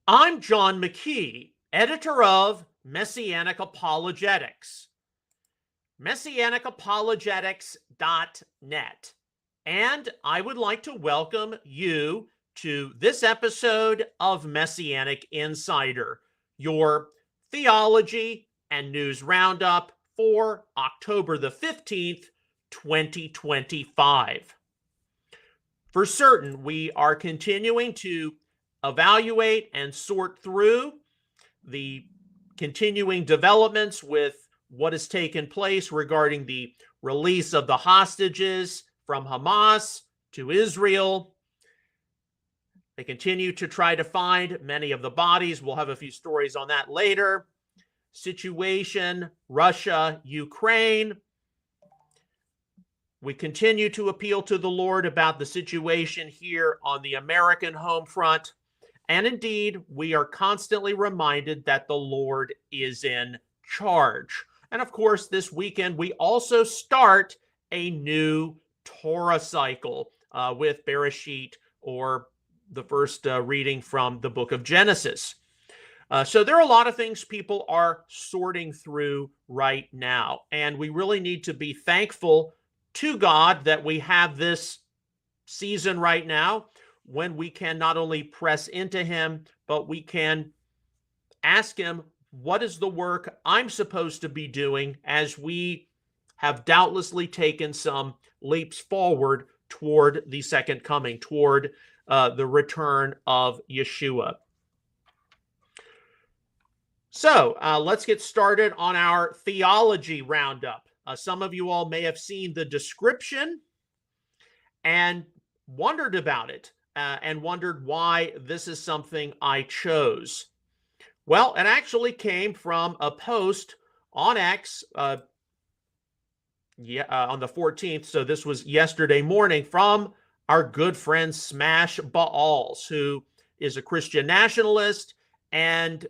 I'm John McKee, editor of Messianic Apologetics, messianicapologetics.net. And I would like to welcome you to this episode of Messianic Insider, your theology and news roundup for October the 15th, 2025. For certain, we are continuing to evaluate and sort through the continuing developments with what has taken place regarding the release of the hostages from Hamas to Israel. They continue to try to find many of the bodies. We'll have a few stories on that later. Situation, Russia, Ukraine. We continue to appeal to the Lord about the situation here on the American home front. And indeed, we are constantly reminded that the Lord is in charge. And of course, this weekend, we also start a new Torah cycle with Bereshit, or the first reading from the book of Genesis. So there are a lot of things people are sorting through right now. And we really need to be thankful to God that we have this season right now when we can not only press into him, but we can ask him, what is the work I'm supposed to be doing, as we have doubtlessly taken some leaps forward toward the second coming, toward the return of Yeshua. So let's get started on our theology roundup. Some of you all may have seen the description and wondered about it. And wondered why this is something I chose. Well, it actually came from a post on X on the 14th. So this was yesterday morning, from our good friend Smash Baals, who is a Christian nationalist and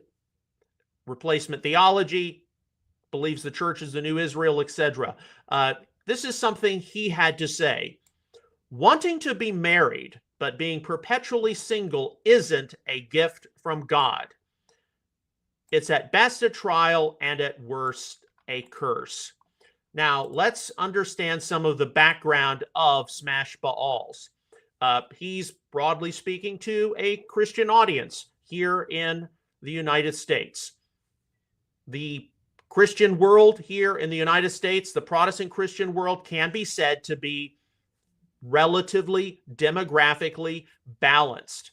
replacement theology, believes the church is the new Israel, etc. This is something he had to say. Wanting to be married but being perpetually single isn't a gift from God. It's at best a trial and at worst a curse. Now, let's understand some of the background of Smash Baals. He's broadly speaking to a Christian audience here in the United States. The Christian world here in the United States, the Protestant Christian world, can be said to be relatively demographically balanced.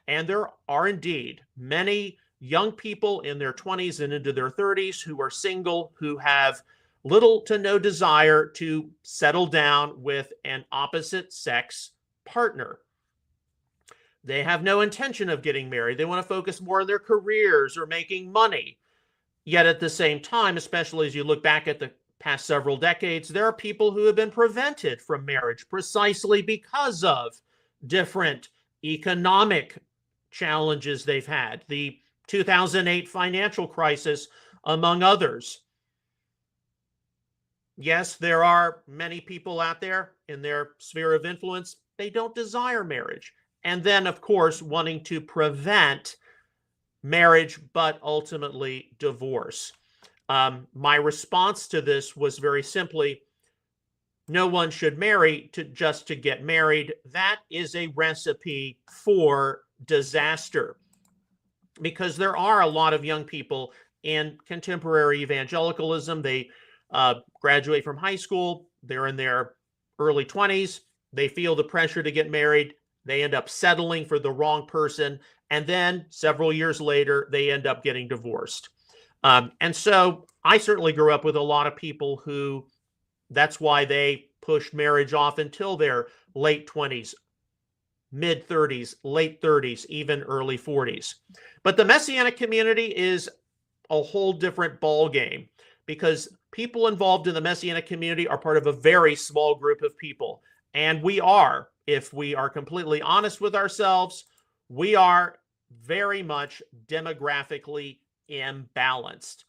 And there are indeed many young people in their 20s and into their 30s who are single, who have little to no desire to settle down with an opposite sex partner. They have no intention of getting married. They want to focus more on their careers or making money. Yet at the same time, especially as you look back at the past several decades, there are people who have been prevented from marriage precisely because of different economic challenges they've had. The 2008 financial crisis, among others. Yes, there are many people out there in their sphere of influence, they don't desire marriage. And then, of course, wanting to prevent marriage, but ultimately divorce. My response to this was very simply, no one should marry just to get married. That is a recipe for disaster, because there are a lot of young people in contemporary evangelicalism. They graduate from high school. They're in their early 20s. They feel the pressure to get married. They end up settling for the wrong person. And then several years later, they end up getting divorced. And so I certainly grew up with a lot of people who, that's why they pushed marriage off until their late 20s, mid 30s, late 30s, even early 40s. But the Messianic community is a whole different ballgame, because people involved in the Messianic community are part of a very small group of people. And we are, if we are completely honest with ourselves, we are very much demographically imbalanced.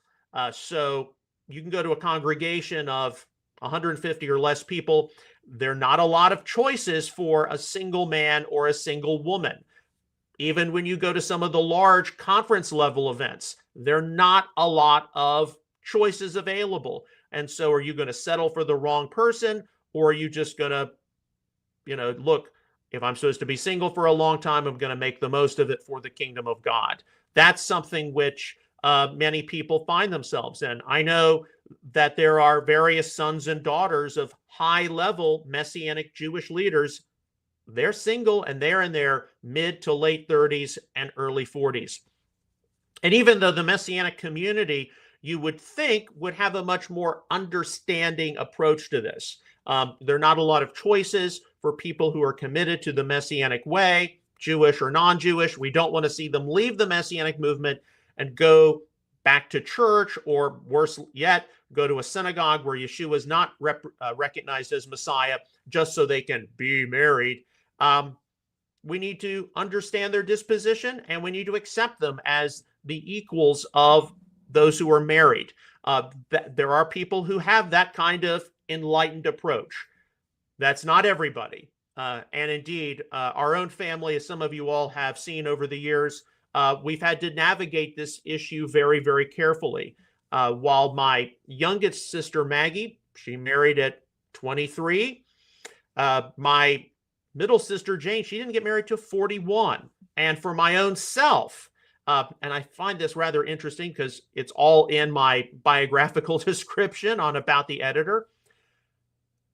So you can go to a congregation of 150 or less people. There are not a lot of choices for a single man or a single woman. Even when you go to some of the large conference level events, there are not a lot of choices available. And so are you going to settle for the wrong person, or are you just going to, look, if I'm supposed to be single for a long time, I'm going to make the most of it for the kingdom of God. That's something which many people find themselves in. I know that there are various sons and daughters of high-level Messianic Jewish leaders. They're single and they're in their mid to late 30s and early 40s. And even though the Messianic community, you would think, would have a much more understanding approach to this. There are not a lot of choices for people who are committed to the Messianic way, Jewish or non-Jewish. We don't want to see them leave the Messianic movement and go back to church, or worse yet, go to a synagogue where Yeshua is not recognized as Messiah just so they can be married. We need to understand their disposition, and we need to accept them as the equals of those who are married. There are people who have that kind of enlightened approach. That's not everybody. And indeed, our own family, as some of you all have seen over the years, we've had to navigate this issue very, very carefully. While my youngest sister, Maggie, she married at 23. My middle sister, Jane, she didn't get married till 41. And for my own self, and I find this rather interesting because it's all in my biographical description on About the Editor,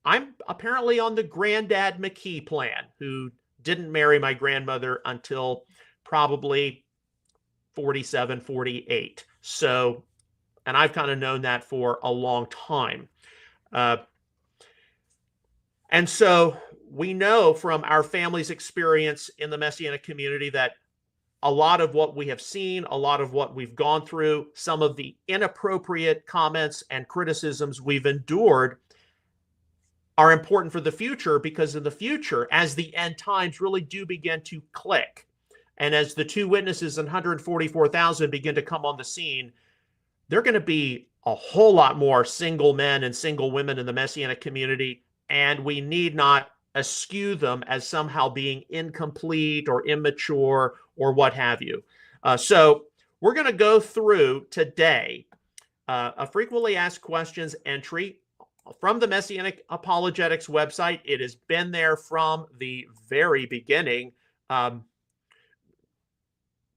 I'm apparently on the Granddad McKee plan, who didn't marry my grandmother until probably 47, 48. So, and I've kind of known that for a long time. And so we know from our family's experience in the Messianic community that a lot of what we have seen, a lot of what we've gone through, some of the inappropriate comments and criticisms we've endured are important for the future, because in the future, as the end times really do begin to click, and as the two witnesses and 144,000 begin to come on the scene, there are going to be a whole lot more single men and single women in the Messianic community, and we need not eschew them as somehow being incomplete or immature or what have you. So we're going to go through today a frequently asked questions entry from the Messianic Apologetics website. It has been there from the very beginning,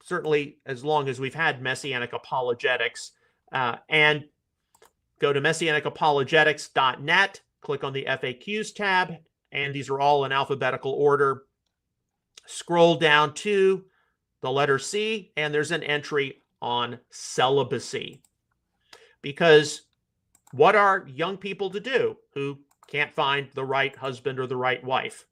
certainly as long as we've had Messianic Apologetics. And go to messianicapologetics.net, click on the FAQs tab, and these are all in alphabetical order. Scroll down to the letter C, and there's an entry on celibacy. Because what are young people to do who can't find the right husband or the right wife?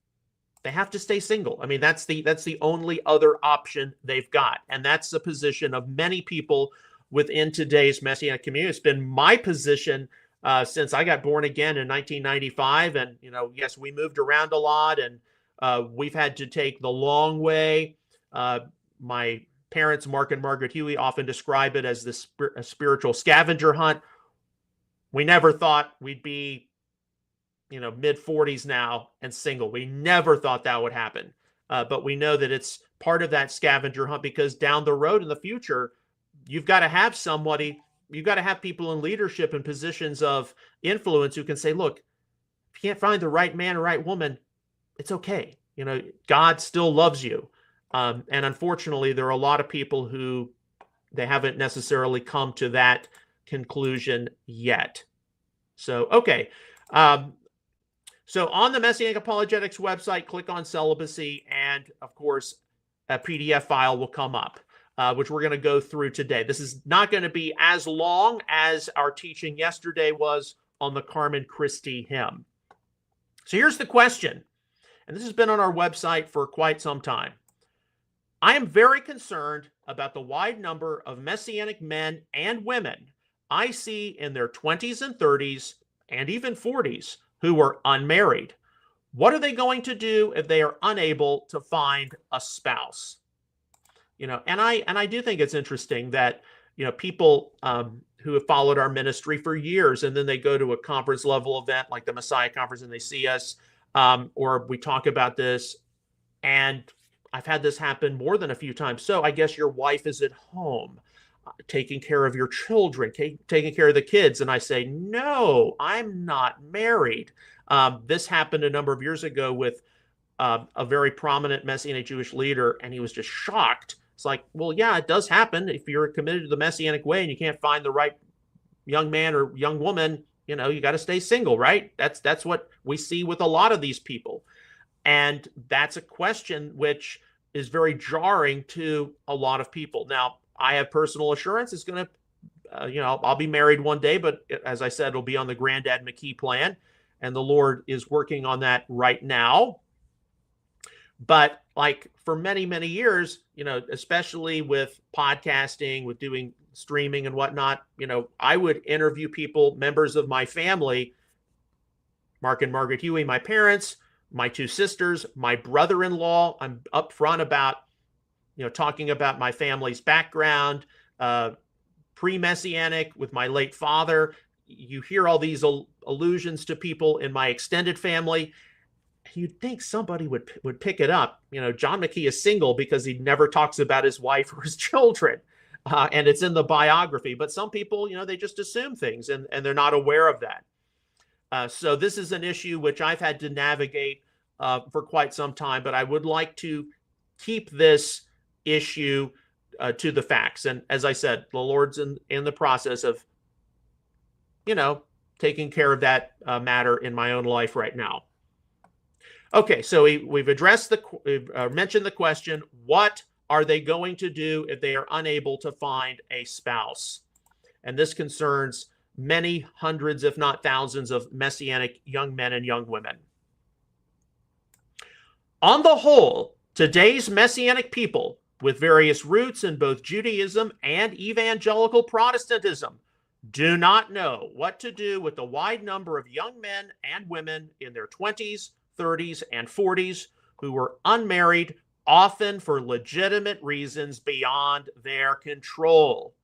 They have to stay single. I mean, that's the only other option they've got. And that's the position of many people within today's Messianic community. It's been my position since I got born again in 1995. And, yes, we moved around a lot, and we've had to take the long way. My parents, Mark and Margaret Huey, often describe it as a spiritual scavenger hunt. We never thought we'd be, mid-40s now and single. We never thought that would happen. But we know that it's part of that scavenger hunt, because down the road in the future, you've got to have somebody, you've got to have people in leadership and positions of influence who can say, look, if you can't find the right man or right woman, it's okay. God still loves you. And unfortunately, there are a lot of people who they haven't necessarily come to that conclusion yet. So, okay. So on the Messianic Apologetics website, click on celibacy, and of course, a PDF file will come up, which we're going to go through today. This is not going to be as long as our teaching yesterday was on the Carmen Christi hymn. So here's the question, and this has been on our website for quite some time. I am very concerned about the wide number of Messianic men and women I see in their 20s and 30s and even 40s who are unmarried. What are they going to do if they are unable to find a spouse? And I do think it's interesting that people who have followed our ministry for years, and then they go to a conference level event like the Messiah Conference and they see us, or we talk about this, and I've had this happen more than a few times. So I guess your wife is at home taking care of your children, taking care of the kids. And I say, no, I'm not married. This happened a number of years ago with a very prominent Messianic Jewish leader, and he was just shocked. It's like, well, yeah, it does happen. If you're committed to the Messianic way and you can't find the right young man or young woman, you got to stay single, right? That's what we see with a lot of these people. And that's a question which is very jarring to a lot of people. Now, I have personal assurance it's going to, I'll be married one day, but as I said, it'll be on the Granddad McKee plan. And the Lord is working on that right now. But like for many, many years, especially with podcasting, with doing streaming and whatnot, I would interview people, members of my family, Mark and Margaret Huey, my parents, my two sisters, my brother-in-law. I'm upfront about, talking about my family's background, pre-Messianic with my late father. You hear all these allusions to people in my extended family. You'd think somebody would pick it up. John McKee is single because he never talks about his wife or his children. And it's in the biography. But some people, they just assume things and they're not aware of that. So this is an issue which I've had to navigate for quite some time. But I would like to keep this issue to the facts. And as I said, the Lord's in the process of, taking care of that matter in my own life right now. Okay, so we've addressed we've mentioned the question, what are they going to do if they are unable to find a spouse? And this concerns many hundreds, if not thousands, of Messianic young men and young women. On the whole, today's Messianic people, with various roots in both Judaism and evangelical Protestantism, do not know what to do with the wide number of young men and women in their 20s, 30s, and 40s who were unmarried, often for legitimate reasons beyond their control.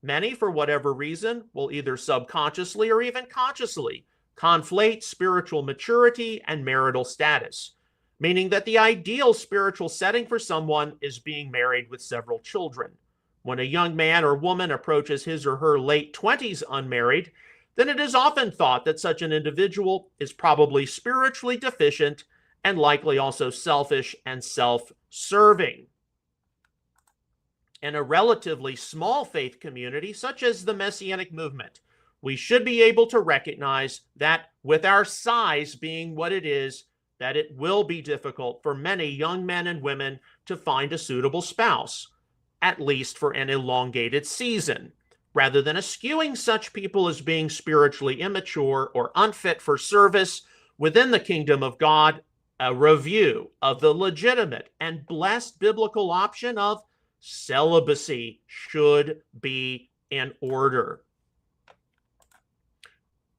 Many, for whatever reason, will either subconsciously or even consciously conflate spiritual maturity and marital status, meaning that the ideal spiritual setting for someone is being married with several children. When a young man or woman approaches his or her late 20s unmarried, then it is often thought that such an individual is probably spiritually deficient and likely also selfish and self-serving. In a relatively small faith community, such as the Messianic movement, we should be able to recognize that with our size being what it is, that it will be difficult for many young men and women to find a suitable spouse, at least for an elongated season. Rather than eschewing such people as being spiritually immature or unfit for service within the kingdom of God, a review of the legitimate and blessed biblical option of celibacy should be in order.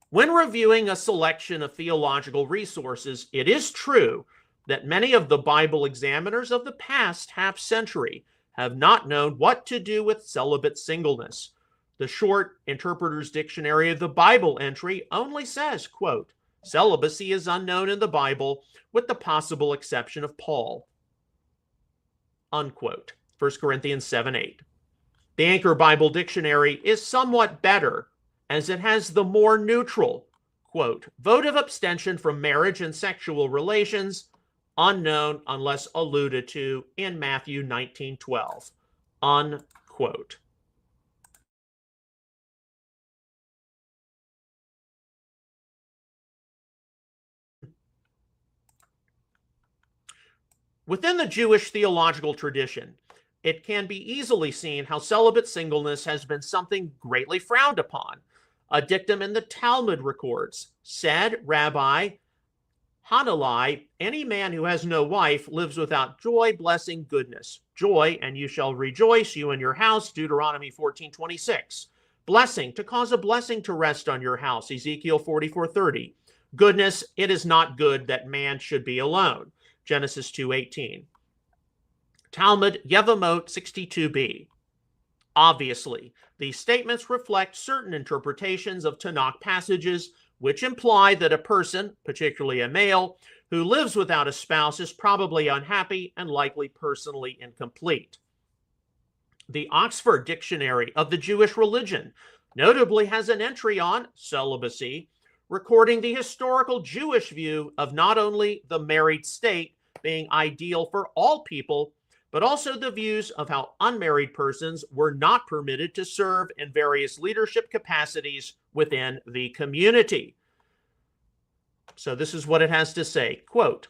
When reviewing a selection of theological resources, it is true that many of the Bible examiners of the past half-century have not known what to do with celibate singleness. The short Interpreter's Dictionary of the Bible entry only says, quote, celibacy is unknown in the Bible with the possible exception of Paul, unquote. 1 Corinthians 7:8. The Anchor Bible Dictionary is somewhat better as it has the more neutral, quote, vote of abstention from marriage and sexual relations, unknown unless alluded to in Matthew 19:12, unquote. Within the Jewish theological tradition, it can be easily seen how celibate singleness has been something greatly frowned upon. A dictum in the Talmud records, said Rabbi Hanalai, any man who has no wife lives without joy, blessing, goodness. Joy, and you shall rejoice, you and your house, Deuteronomy 14:26. Blessing, to cause a blessing to rest on your house, Ezekiel 44:30. Goodness, it is not good that man should be alone, Genesis 2:18. Talmud Yevamot 62b. Obviously, these statements reflect certain interpretations of Tanakh passages which imply that a person, particularly a male, who lives without a spouse is probably unhappy and likely personally incomplete. The Oxford Dictionary of the Jewish Religion notably has an entry on celibacy, recording the historical Jewish view of not only the married state being ideal for all people, but also the views of how unmarried persons were not permitted to serve in various leadership capacities within the community. So this is what it has to say, quote,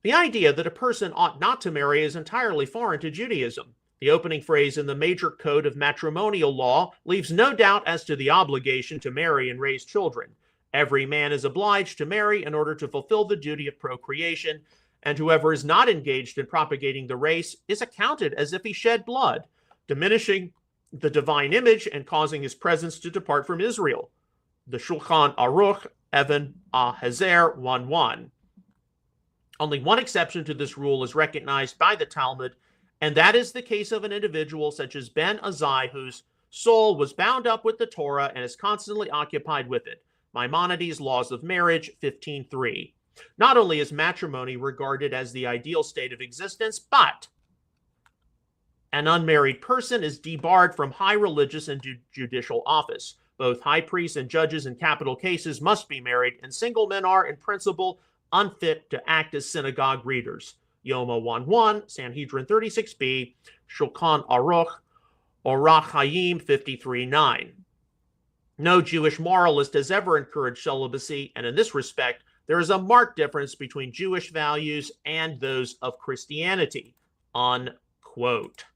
"The idea that a person ought not to marry is entirely foreign to Judaism. The opening phrase in the major code of matrimonial law leaves no doubt as to the obligation to marry and raise children. Every man is obliged to marry in order to fulfill the duty of procreation, and whoever is not engaged in propagating the race is accounted as if he shed blood, diminishing the divine image and causing his presence to depart from Israel." The Shulchan Aruch, Even HaHazer 1:1. Only one exception to this rule is recognized by the Talmud, and that is the case of an individual such as Ben Azai, whose soul was bound up with the Torah and is constantly occupied with it. Maimonides' Laws of Marriage 15:3. Not only is matrimony regarded as the ideal state of existence, but an unmarried person is debarred from high religious and judicial office. Both high priests and judges in capital cases must be married, and single men are, in principle, unfit to act as synagogue readers. Yoma 1:1, Sanhedrin 36b, Shulchan Aruch, Orach Chaim 53:9. No Jewish moralist has ever encouraged celibacy, and in this respect, there is a marked difference between Jewish values and those of Christianity, unquote.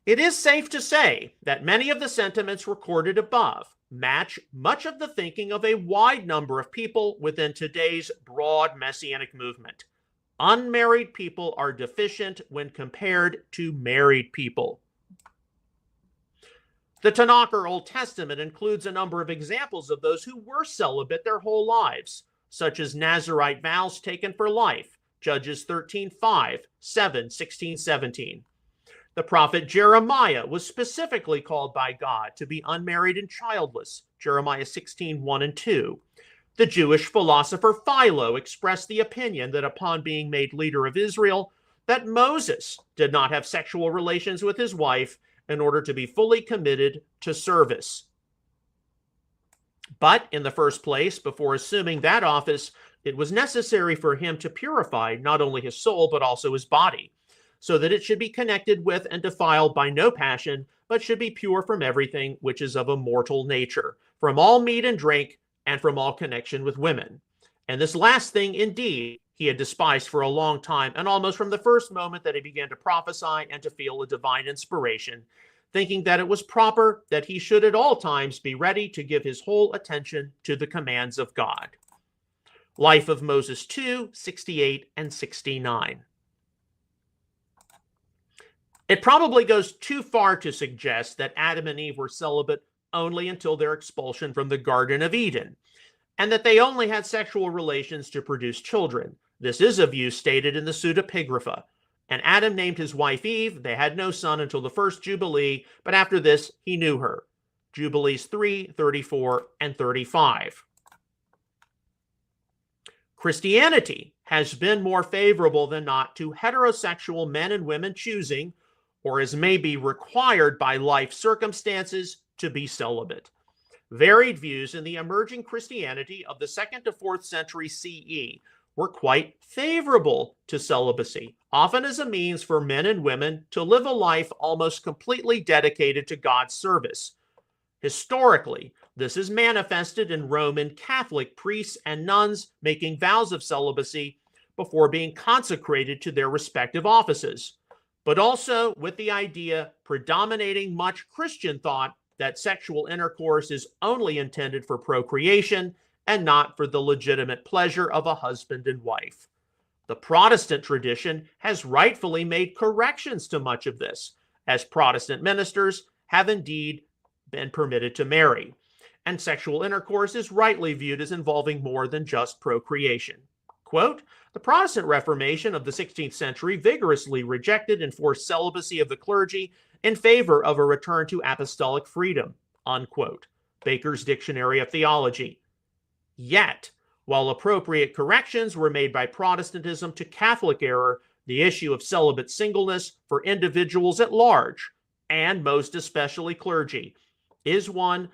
It is safe to say that many of the sentiments recorded above match much of the thinking of a wide number of people within today's broad Messianic movement. Unmarried people are deficient when compared to married people. The Tanakh, or Old Testament, includes a number of examples of those who were celibate their whole lives, such as Nazirite vows taken for life, Judges 13:5, 7, 16, 17. The prophet Jeremiah was specifically called by God to be unmarried and childless, Jeremiah 16:1 and 2. The Jewish philosopher Philo expressed the opinion that upon being made leader of Israel, that Moses did not have sexual relations with his wife in order to be fully committed to service. But in the first place, before assuming that office, it was necessary for him to purify not only his soul, but also his body, so that it should be connected with and defiled by no passion, but should be pure from everything which is of a mortal nature, from all meat and drink, and from all connection with women. And this last thing, indeed, he had despised for a long time, and almost from the first moment that he began to prophesy and to feel a divine inspiration, thinking that it was proper that he should at all times be ready to give his whole attention to the commands of God. Life of Moses 2, 68 and 69. It probably goes too far to suggest that Adam and Eve were celibate only until their expulsion from the Garden of Eden, and that they only had sexual relations to produce children. This is a view stated in the Pseudepigrapha. And Adam named his wife Eve. They had no son until the first Jubilee, but after this he knew her. Jubilees 3, 34, and 35. Christianity has been more favorable than not to heterosexual men and women choosing, or as may be required by life circumstances, to be celibate. Varied views in the emerging Christianity of the 2nd to 4th century CE were quite favorable to celibacy, often as a means for men and women to live a life almost completely dedicated to God's service. Historically, this is manifested in Roman Catholic priests and nuns making vows of celibacy before being consecrated to their respective offices, but also with the idea predominating much Christian thought that sexual intercourse is only intended for procreation and not for the legitimate pleasure of a husband and wife. The Protestant tradition has rightfully made corrections to much of this, as Protestant ministers have indeed been permitted to marry, and sexual intercourse is rightly viewed as involving more than just procreation. Quote, "The Protestant Reformation of the 16th century vigorously rejected and forced celibacy of the clergy in favor of a return to apostolic freedom," unquote. Baker's Dictionary of Theology. Yet, while appropriate corrections were made by Protestantism to Catholic error, the issue of celibate singleness for individuals at large, and most especially clergy, is one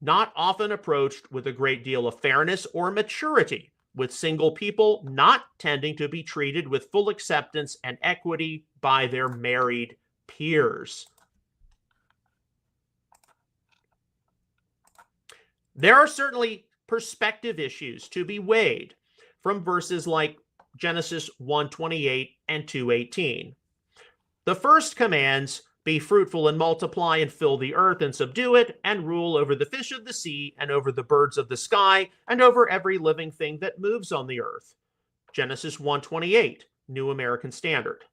not often approached with a great deal of fairness or maturity, with single people not tending to be treated with full acceptance and equity by their married peers. There are certainly perspective issues to be weighed from verses like Genesis 1:28 and 2:18. The first commands, "Be fruitful and multiply and fill the earth and subdue it and rule over the fish of the sea and over the birds of the sky and over every living thing that moves on the earth." Genesis 1:28, New American Standard.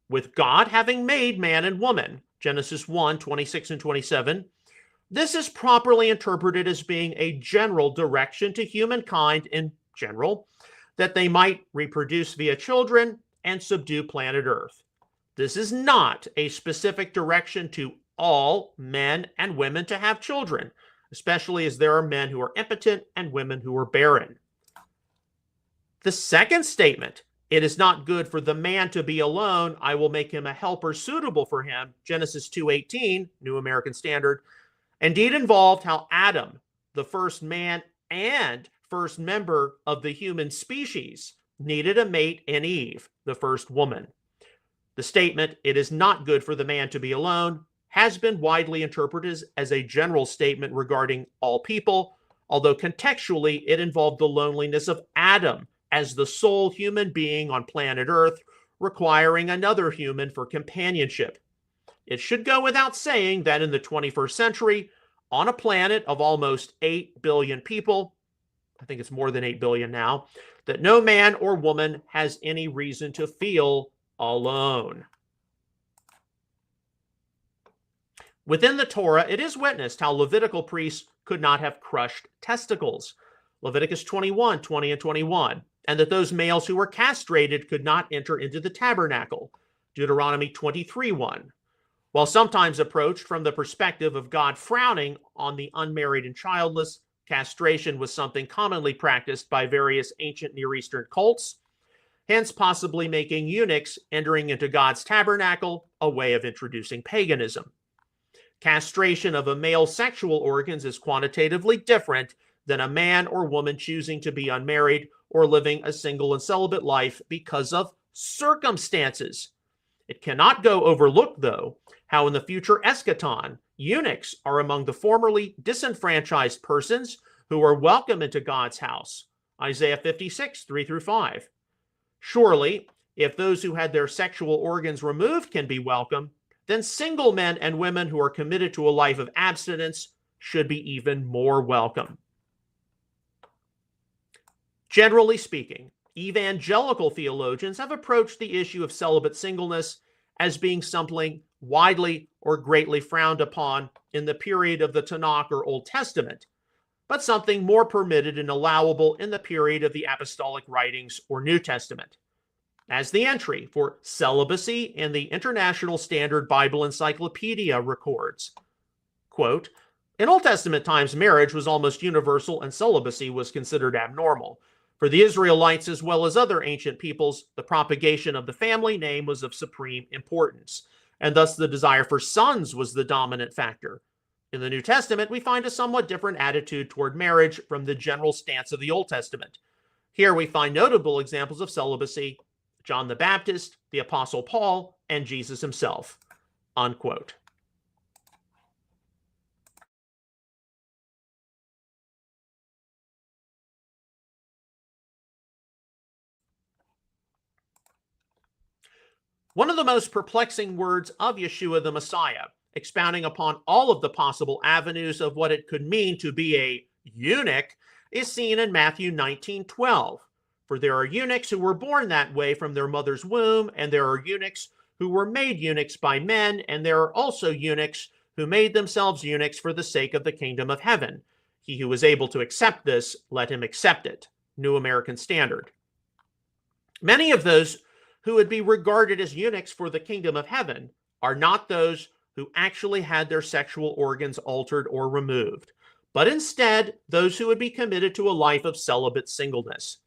With God having made man and woman, Genesis 1:26 and 27, this is properly interpreted as being a general direction to humankind in general, that they might reproduce via children and subdue planet Earth. This is not a specific direction to all men and women to have children, especially as there are men who are impotent and women who are barren. The second statement, "It is not good for the man to be alone, I will make him a helper suitable for him," Genesis 2:18, New American Standard, indeed involved how Adam, the first man and first member of the human species, needed a mate in Eve, the first woman. The statement, "It is not good for the man to be alone," has been widely interpreted as a general statement regarding all people, although contextually it involved the loneliness of Adam as the sole human being on planet Earth, requiring another human for companionship. It should go without saying that in the 21st century, on a planet of almost 8 billion people, I think it's more than 8 billion now, that no man or woman has any reason to feel alone. Within the Torah, it is witnessed how Levitical priests could not have crushed testicles, Leviticus 21:20 and 21, and that those males who were castrated could not enter into the tabernacle, Deuteronomy 23:1. While sometimes approached from the perspective of God frowning on the unmarried and childless, castration was something commonly practiced by various ancient Near Eastern cults, hence possibly making eunuchs entering into God's tabernacle a way of introducing paganism. Castration of a male's sexual organs is quantitatively different than a man or woman choosing to be unmarried or living a single and celibate life because of circumstances. It cannot go overlooked, though, how in the future eschaton, eunuchs are among the formerly disenfranchised persons who are welcome into God's house, Isaiah 56, 3 through 5. Surely, if those who had their sexual organs removed can be welcome, then single men and women who are committed to a life of abstinence should be even more welcome. Generally speaking, evangelical theologians have approached the issue of celibate singleness as being something widely or greatly frowned upon in the period of the Tanakh or Old Testament, but something more permitted and allowable in the period of the apostolic writings or New Testament. As the entry for celibacy in the International Standard Bible Encyclopedia records, quote, "In Old Testament times, marriage was almost universal and celibacy was considered abnormal. For the Israelites, as well as other ancient peoples, the propagation of the family name was of supreme importance, and thus the desire for sons was the dominant factor. In the New Testament, we find a somewhat different attitude toward marriage from the general stance of the Old Testament. Here we find notable examples of celibacy: John the Baptist, the Apostle Paul, and Jesus himself." Unquote. One of the most perplexing words of Yeshua the Messiah, expounding upon all of the possible avenues of what it could mean to be a eunuch, is seen in Matthew 19:12. "For there are eunuchs who were born that way from their mother's womb, and there are eunuchs who were made eunuchs by men, and there are also eunuchs who made themselves eunuchs for the sake of the kingdom of heaven. He who is able to accept this, let him accept it." New American Standard. Many of those who would be regarded as eunuchs for the kingdom of heaven are not those who actually had their sexual organs altered or removed, but instead those who would be committed to a life of celibate singleness.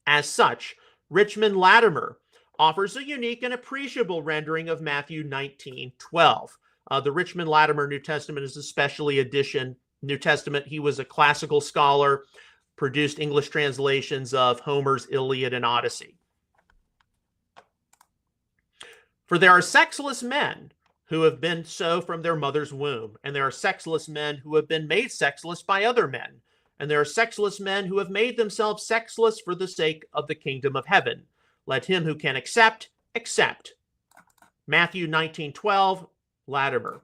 As such, Richmond Latimer offers a unique and appreciable rendering of Matthew 19:12. The Richmond Latimer New Testament is a specially edition New Testament. He was a classical scholar, produced English translations of Homer's Iliad and Odyssey. For there are sexless men who have been so from their mother's womb, and there are sexless men who have been made sexless by other men, and there are sexless men who have made themselves sexless for the sake of the kingdom of heaven. Let him who can accept, accept. Matthew 19:12, Latimer.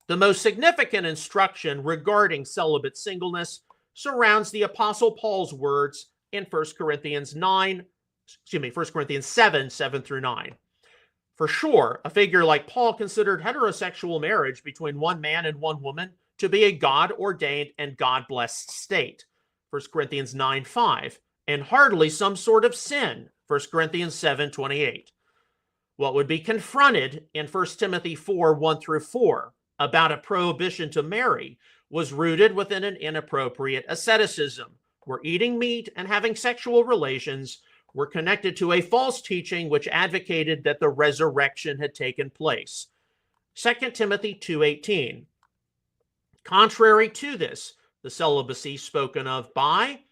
The most significant instruction regarding celibate singleness surrounds the Apostle Paul's words in 1 Corinthians 7, 7 through 9. For sure, a figure like Paul considered heterosexual marriage between one man and one woman to be a God-ordained and God-blessed state, 1 Corinthians 9:5, and hardly some sort of sin, 1 Corinthians 7:28. What would be confronted in 1 Timothy 4:1 through 4 about a prohibition to marry was rooted within an inappropriate asceticism, where eating meat and having sexual relations were connected to a false teaching which advocated that the resurrection had taken place. 2 Timothy 2:18. Contrary to this, the celibacy spoken of by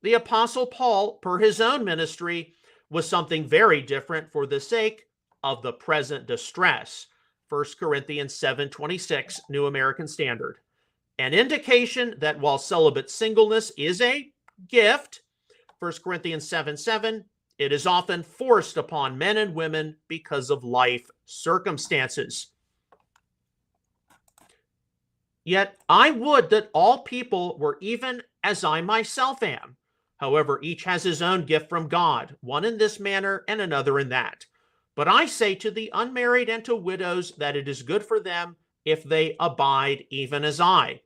the Apostle Paul per his own ministry was something very different for the sake of the present distress. 1 Corinthians 7:26, New American Standard. An indication that while celibate singleness is a gift, 1 Corinthians 7:7, it is often forced upon men and women because of life circumstances. Yet I would that all people were even as I myself am. However, each has his own gift from God, one in this manner and another in that. But I say to the unmarried and to widows that it is good for them if they abide even as I.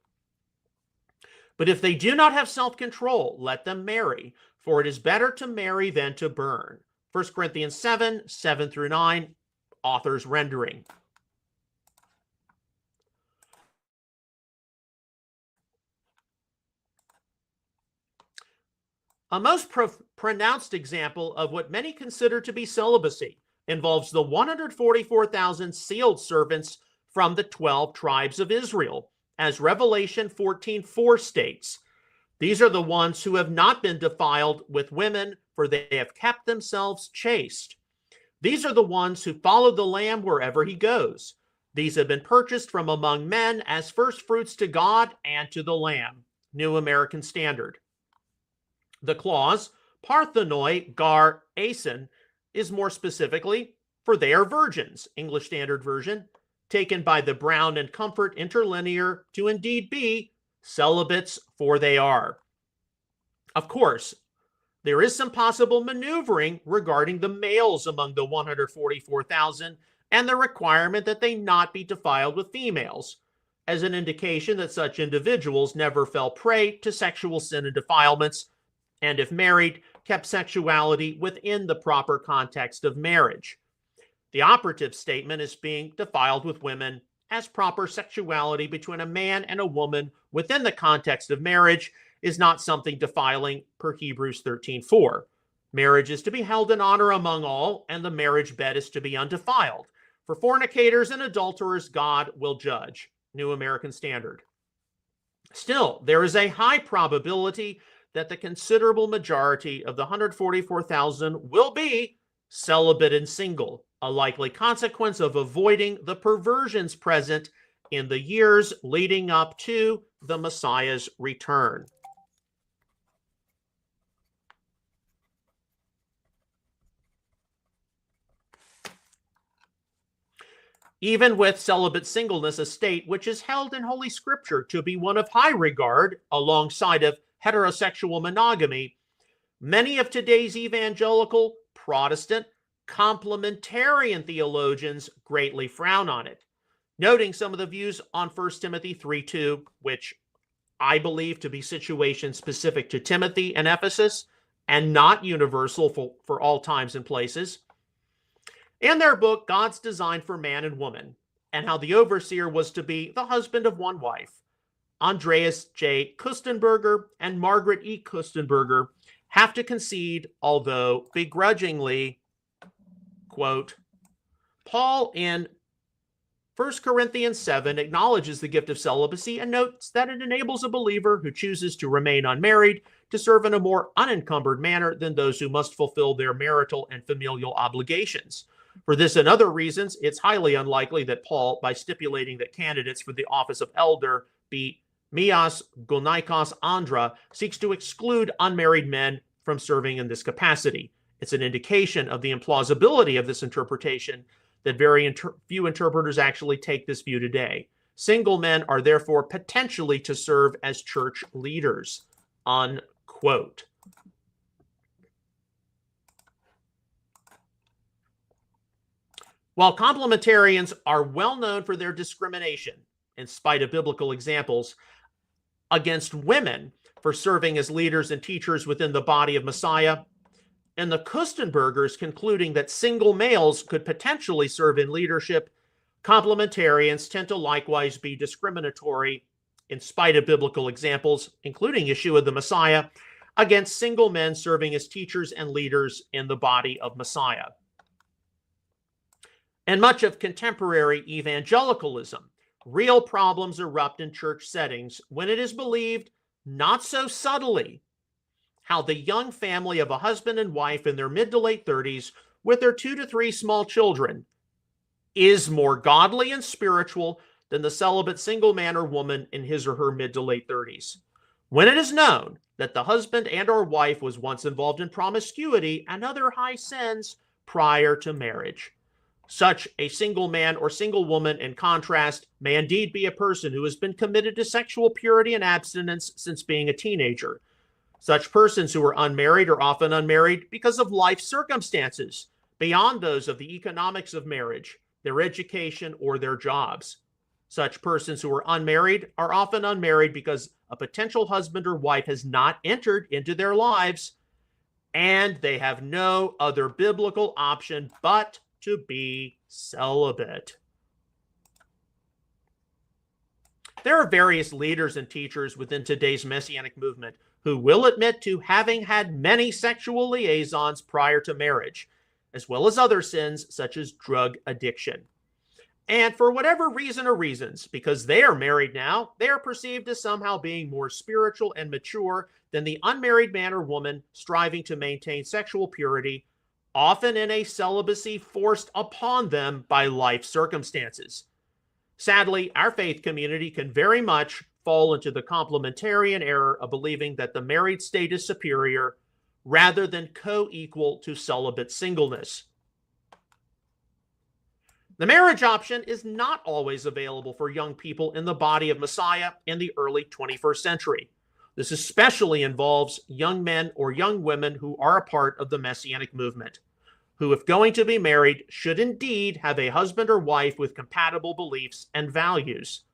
But if they do not have self-control, let them marry, for it is better to marry than to burn. 1 Corinthians 7, 7 through 9, author's rendering. A most pronounced example of what many consider to be celibacy involves the 144,000 sealed servants from the 12 tribes of Israel, as Revelation 14:4 states. These are the ones who have not been defiled with women, for they have kept themselves chaste. These are the ones who follow the Lamb wherever he goes. These have been purchased from among men as first fruits to God and to the Lamb. New American Standard. The clause, parthenoi gar asen, is more specifically, for they are virgins, English Standard Version, taken by the Brown and Comfort interlinear to indeed be celibates, for they are. Of course, there is some possible maneuvering regarding the males among the 144,000 and the requirement that they not be defiled with females, as an indication that such individuals never fell prey to sexual sin and defilements, and if married, kept sexuality within the proper context of marriage. The operative statement is being defiled with women as proper sexuality between a man and a woman within the context of marriage is not something defiling per Hebrews 13:4. Marriage is to be held in honor among all, and the marriage bed is to be undefiled. For fornicators and adulterers, God will judge. New American Standard. Still, there is a high probability that the considerable majority of the 144,000 will be celibate and single, a likely consequence of avoiding the perversions present in the years leading up to the Messiah's return. Even with celibate singleness, a state which is held in Holy Scripture to be one of high regard alongside of heterosexual monogamy, many of today's evangelical, Protestant, complementarian theologians greatly frown on it, noting some of the views on 1 Timothy 3:2, which I believe to be situation specific to Timothy and Ephesus and not universal for all times and places. In their book, God's Design for Man and Woman, and how the overseer was to be the husband of one wife. Andreas J. Kustenberger and Margaret E. Kustenberger have to concede, although begrudgingly, quote, Paul in 1 Corinthians 7 acknowledges the gift of celibacy and notes that it enables a believer who chooses to remain unmarried to serve in a more unencumbered manner than those who must fulfill their marital and familial obligations. For this and other reasons, it's highly unlikely that Paul, by stipulating that candidates for the office of elder be Mias Gonikos Andra, seeks to exclude unmarried men from serving in this capacity. It's an indication of the implausibility of this interpretation that very few interpreters actually take this view today. Single men are therefore potentially to serve as church leaders, unquote. While complementarians are well known for their discrimination, in spite of biblical examples, against women for serving as leaders and teachers within the body of Messiah, and the Kustenbergers concluding that single males could potentially serve in leadership, complementarians tend to likewise be discriminatory, in spite of biblical examples, including Yeshua the Messiah, against single men serving as teachers and leaders in the body of Messiah. In much of contemporary evangelicalism, real problems erupt in church settings when it is believed, not so subtly, how the young family of a husband and wife in their mid to late 30s with their 2 to 3 small children is more godly and spiritual than the celibate single man or woman in his or her mid to late 30s. When it is known that the husband and or wife was once involved in promiscuity and other high sins prior to marriage. Such a single man or single woman, in contrast, may indeed be a person who has been committed to sexual purity and abstinence since being a teenager. Such persons who are unmarried are often unmarried because of life circumstances beyond those of the economics of marriage, their education, or their jobs. Such persons who are unmarried are often unmarried because a potential husband or wife has not entered into their lives, and they have no other biblical option but to be celibate. There are various leaders and teachers within today's Messianic movement who will admit to having had many sexual liaisons prior to marriage, as well as other sins such as drug addiction. And for whatever reason or reasons, because they are married now, they are perceived as somehow being more spiritual and mature than the unmarried man or woman striving to maintain sexual purity, often in a celibacy forced upon them by life circumstances. Sadly, our faith community can very much fall into the complementarian error of believing that the married state is superior rather than co-equal to celibate singleness. The marriage option is not always available for young people in the body of Messiah in the early 21st century. This especially involves young men or young women who are a part of the Messianic movement, who, if going to be married, should indeed have a husband or wife with compatible beliefs and values.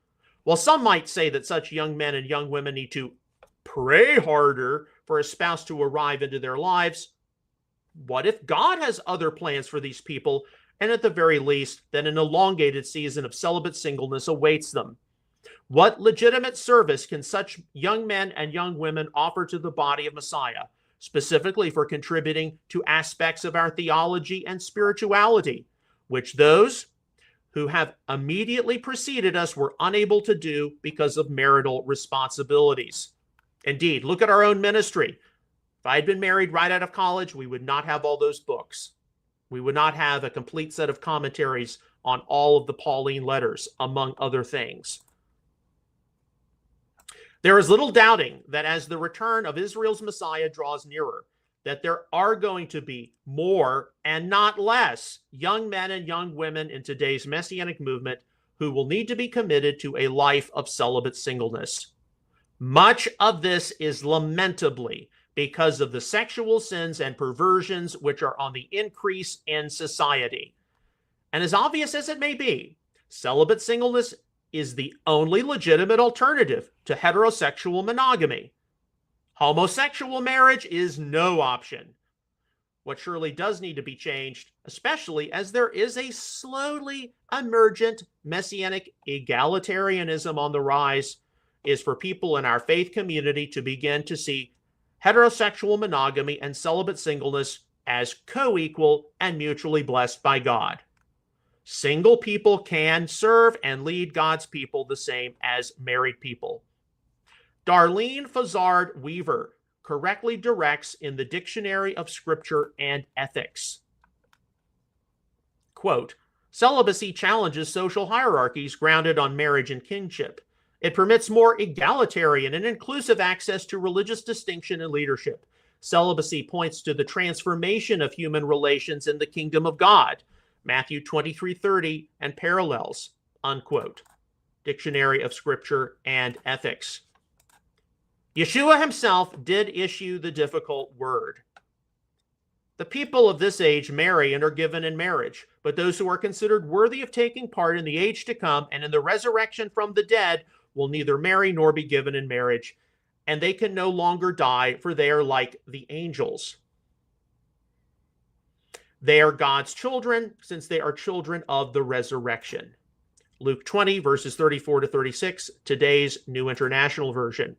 While some might say that such young men and young women need to pray harder for a spouse to arrive into their lives, what if God has other plans for these people, and at the very least, that an elongated season of celibate singleness awaits them? What legitimate service can such young men and young women offer to the body of Messiah, specifically for contributing to aspects of our theology and spirituality, which those who have immediately preceded us were unable to do because of marital responsibilities? Indeed, look at our own ministry. If I had been married right out of college, we would not have all those books. We would not have a complete set of commentaries on all of the Pauline letters, among other things. There is little doubting that as the return of Israel's Messiah draws nearer, that there are going to be more and not less young men and young women in today's Messianic movement who will need to be committed to a life of celibate singleness. Much of this is lamentably because of the sexual sins and perversions which are on the increase in society. And as obvious as it may be, celibate singleness is the only legitimate alternative to heterosexual monogamy. Homosexual marriage is no option. what surely does need to be changed, especially as there is a slowly emergent Messianic egalitarianism on the rise, is for people in our faith community to begin to see heterosexual monogamy and celibate singleness as co-equal and mutually blessed by God. Single people can serve and lead God's people the same as married people. Darlene Fazard Weaver correctly directs in the Dictionary of Scripture and Ethics. Quote, celibacy challenges social hierarchies grounded on marriage and kinship. It permits more egalitarian and inclusive access to religious distinction and leadership. Celibacy points to the transformation of human relations in the kingdom of God. Matthew 23:30 and parallels, unquote. Dictionary of Scripture and Ethics. Yeshua himself did issue the difficult word. The people of this age marry and are given in marriage, but those who are considered worthy of taking part in the age to come and in the resurrection from the dead will neither marry nor be given in marriage, and they can no longer die, for they are like the angels. They are God's children, since they are children of the resurrection. Luke 20, verses 34 to 36, today's New International Version.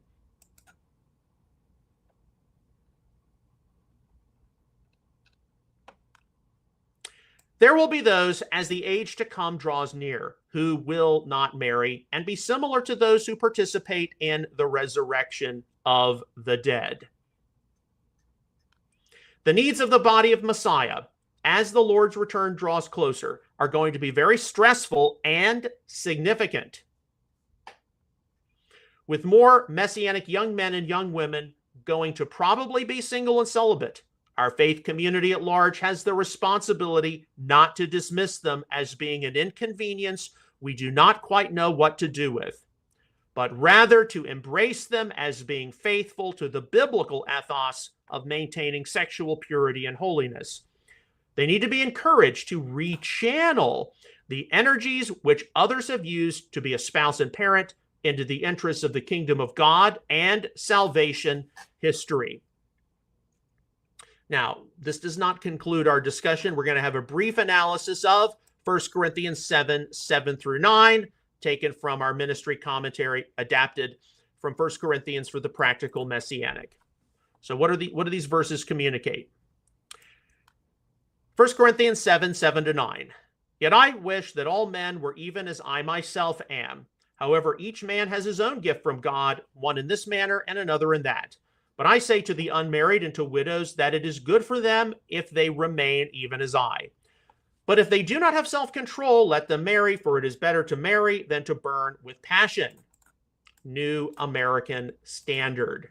There will be those, as the age to come draws near, who will not marry and be similar to those who participate in the resurrection of the dead. The needs of the body of Messiah, as the Lord's return draws closer, are going to be very stressful and significant. With more Messianic young men and young women going to probably be single and celibate, our faith community at large has the responsibility not to dismiss them as being an inconvenience we do not quite know what to do with, but rather to embrace them as being faithful to the biblical ethos of maintaining sexual purity and holiness. They need to be encouraged to rechannel the energies which others have used to be a spouse and parent into the interests of the kingdom of God and salvation history. Now, this does not conclude our discussion. We're going to have a brief analysis of 1 Corinthians 7, 7 through 9, taken from our ministry commentary, adapted from 1 Corinthians for the practical Messianic. So what do these verses communicate? 1 Corinthians 7, 7 to 9. Yet I wish that all men were even as I myself am. However, each man has his own gift from God, one in this manner and another in that. But I say to the unmarried and to widows that it is good for them if they remain even as I. But if they do not have self-control, let them marry, for it is better to marry than to burn with passion. New American Standard.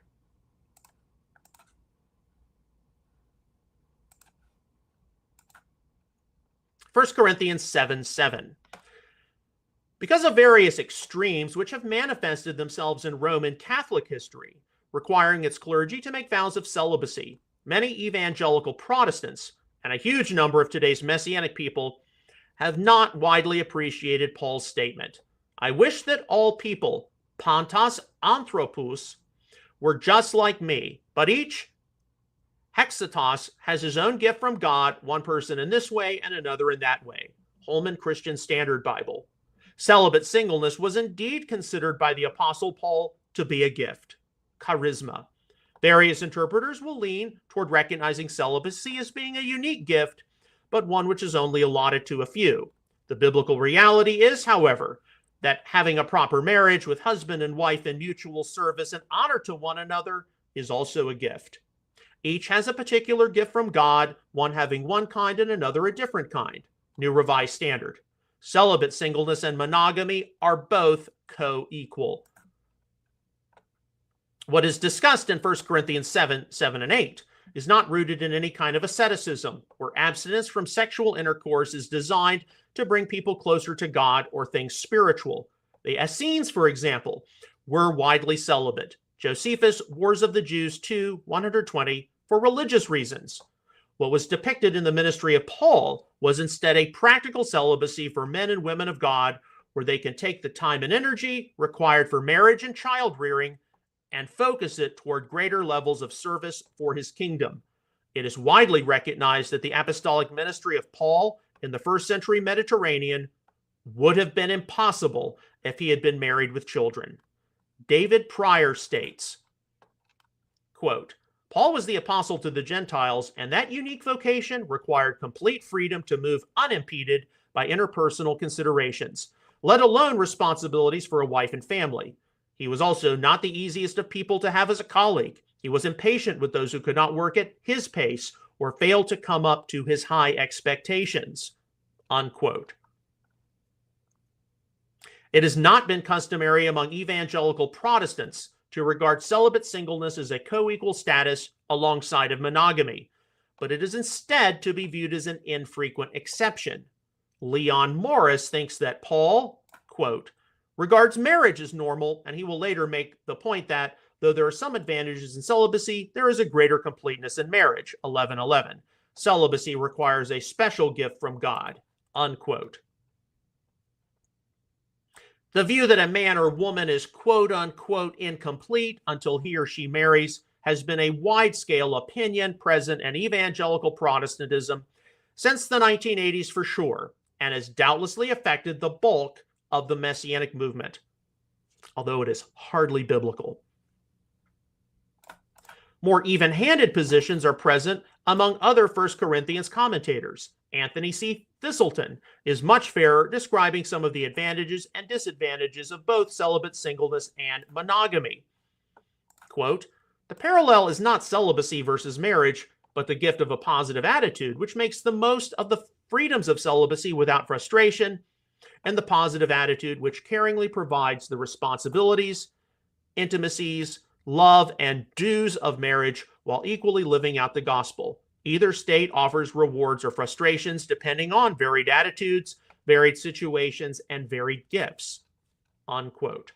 First Corinthians 7, 7. Because of various extremes which have manifested themselves in Roman Catholic history, requiring its clergy to make vows of celibacy, many evangelical Protestants and a huge number of today's Messianic people have not widely appreciated Paul's statement. I wish that all people, pantos anthropous, were just like me, but each hexatos has his own gift from God, one person in this way and another in that way. Holman Christian Standard Bible. Celibate singleness was indeed considered by the Apostle Paul to be a gift. Charisma. Various interpreters will lean toward recognizing celibacy as being a unique gift, but one which is only allotted to a few. The biblical reality is, however, that having a proper marriage with husband and wife in mutual service and honor to one another is also a gift. Each has a particular gift from God, one having one kind and another a different kind. New Revised Standard. Celibate singleness and monogamy are both co-equal. What is discussed in 1 Corinthians 7, 7 and 8 is not rooted in any kind of asceticism, where abstinence from sexual intercourse is designed to bring people closer to God or things spiritual. The Essenes, for example, were widely celibate. Josephus, Wars of the Jews 2, 120, for religious reasons. What was depicted in the ministry of Paul was instead a practical celibacy for men and women of God, where they can take the time and energy required for marriage and child rearing and focus it toward greater levels of service for his kingdom. It is widely recognized that the apostolic ministry of Paul in the first century Mediterranean would have been impossible if he had been married with children. David Pryor states, quote, Paul was the apostle to the Gentiles, and that unique vocation required complete freedom to move unimpeded by interpersonal considerations, let alone responsibilities for a wife and family. He was also not the easiest of people to have as a colleague. He was impatient with those who could not work at his pace or failed to come up to his high expectations, unquote. It has not been customary among evangelical Protestants to regard celibate singleness as a co-equal status alongside of monogamy, but it is instead to be viewed as an infrequent exception. Leon Morris thinks that Paul, quote, regards marriage as normal, and he will later make the point that, though there are some advantages in celibacy, there is a greater completeness in marriage, 11:11. Celibacy requires a special gift from God, unquote. The view that a man or woman is quote-unquote incomplete until he or she marries has been a wide-scale opinion present in evangelical Protestantism since the 1980s for sure, and has doubtlessly affected the bulk of the Messianic movement, although it is hardly biblical. More even-handed positions are present among other 1 Corinthians commentators. Anthony C. Thistleton is much fairer, describing some of the advantages and disadvantages of both celibate singleness and monogamy. Quote, the parallel is not celibacy versus marriage, but the gift of a positive attitude, which makes the most of the freedoms of celibacy without frustration, and the positive attitude which caringly provides the responsibilities, intimacies, love, and dues of marriage while equally living out the gospel. Either state offers rewards or frustrations depending on varied attitudes, varied situations, and varied gifts, unquote.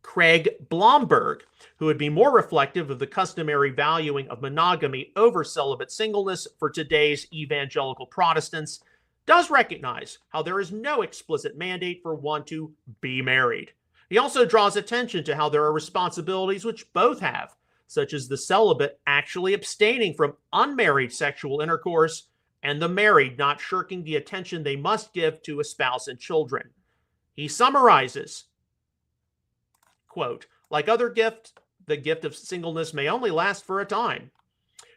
Craig Blomberg, who would be more reflective of the customary valuing of monogamy over celibate singleness for today's evangelical Protestants, does recognize how there is no explicit mandate for one to be married. He also draws attention to how there are responsibilities which both have, such as the celibate actually abstaining from unmarried sexual intercourse and the married not shirking the attention they must give to a spouse and children. He summarizes, quote, like other gifts, the gift of singleness may only last for a time.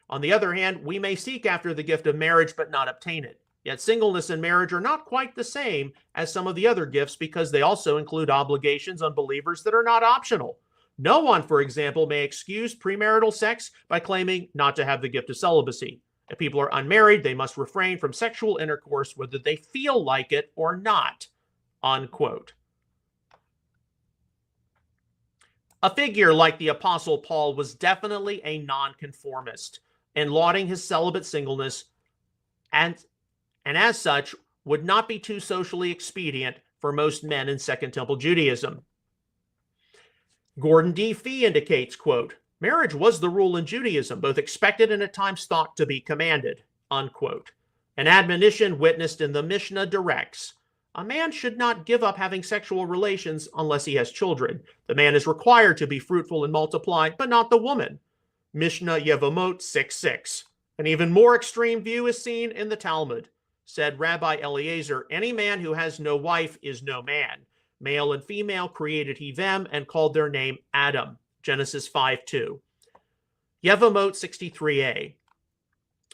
On the other hand, we may seek after the gift of marriage but not obtain it. Yet singleness and marriage are not quite the same as some of the other gifts because they also include obligations on believers that are not optional. No one, for example, may excuse premarital sex by claiming not to have the gift of celibacy. If people are unmarried, they must refrain from sexual intercourse whether they feel like it or not, unquote. A figure like the Apostle Paul was definitely a nonconformist in lauding his celibate singleness and as such would not be too socially expedient for most men in Second Temple Judaism. Gordon D. Fee indicates, quote, marriage was the rule in Judaism, both expected and at times thought to be commanded, unquote. An admonition witnessed in the Mishnah directs, a man should not give up having sexual relations unless he has children. The man is required to be fruitful and multiply, but not the woman. Mishnah Yevamot 6:6. An even more extreme view is seen in the Talmud. Said Rabbi Eliezer, any man who has no wife is no man. Male and female created he them and called their name Adam. Genesis 5:2. Yevamot 63a.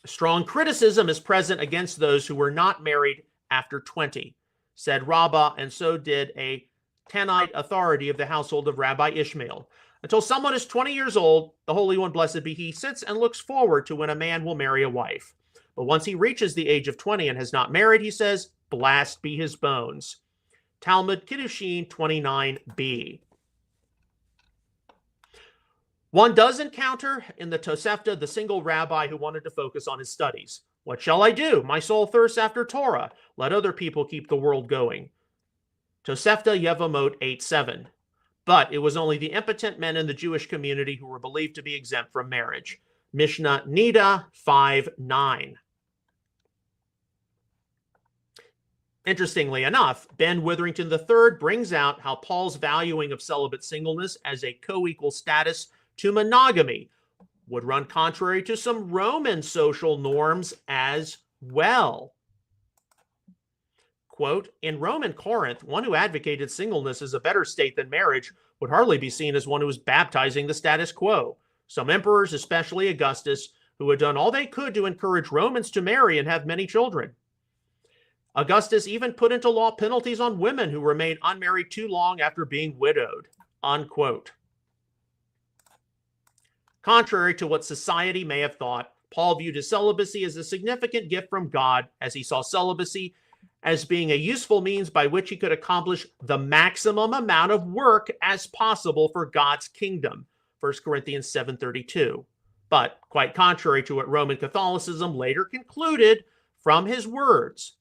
Strong criticism is present against those who were not married after 20. Said Rabbah, and so did a Tanite authority of the household of Rabbi Ishmael. Until someone is 20 years old, the Holy One, blessed be he, sits and looks forward to when a man will marry a wife. But once he reaches the age of 20 and has not married, he says, blast be his bones. Talmud Kiddushin 29b. One does encounter in the Tosefta the single rabbi who wanted to focus on his studies. What shall I do? My soul thirsts after Torah. Let other people keep the world going. Tosefta Yevamot 8:7. But it was only the impotent men in the Jewish community who were believed to be exempt from marriage. Mishnah Nida 5:9. Interestingly enough, Ben Witherington III brings out how Paul's valuing of celibate singleness as a co-equal status to monogamy would run contrary to some Roman social norms as well. Quote, in Roman Corinth, one who advocated singleness as a better state than marriage would hardly be seen as one who was baptizing the status quo. Some emperors, especially Augustus, who had done all they could to encourage Romans to marry and have many children. Augustus even put into law penalties on women who remained unmarried too long after being widowed. Unquote. Contrary to what society may have thought, Paul viewed his celibacy as a significant gift from God, as he saw celibacy as being a useful means by which he could accomplish the maximum amount of work as possible for God's kingdom. 1 Corinthians 7:32. But quite contrary to what Roman Catholicism later concluded from his words,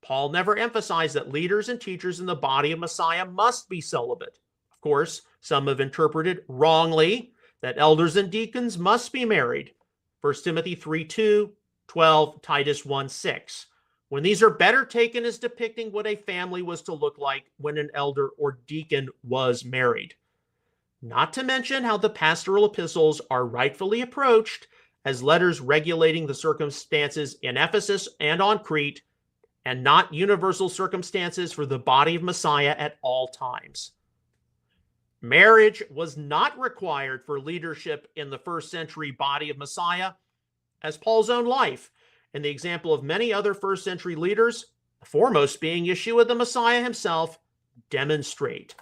Paul never emphasized that leaders and teachers in the body of Messiah must be celibate. Of course, some have interpreted wrongly that elders and deacons must be married. 1 Timothy 3:2, 12, Titus 1:6. When these are better taken as depicting what a family was to look like when an elder or deacon was married. Not to mention how the pastoral epistles are rightfully approached as letters regulating the circumstances in Ephesus and on Crete, and not universal circumstances for the body of Messiah at all times. Marriage was not required for leadership in the first century body of Messiah, as Paul's own life and the example of many other first century leaders, the foremost being Yeshua the Messiah himself, demonstrate.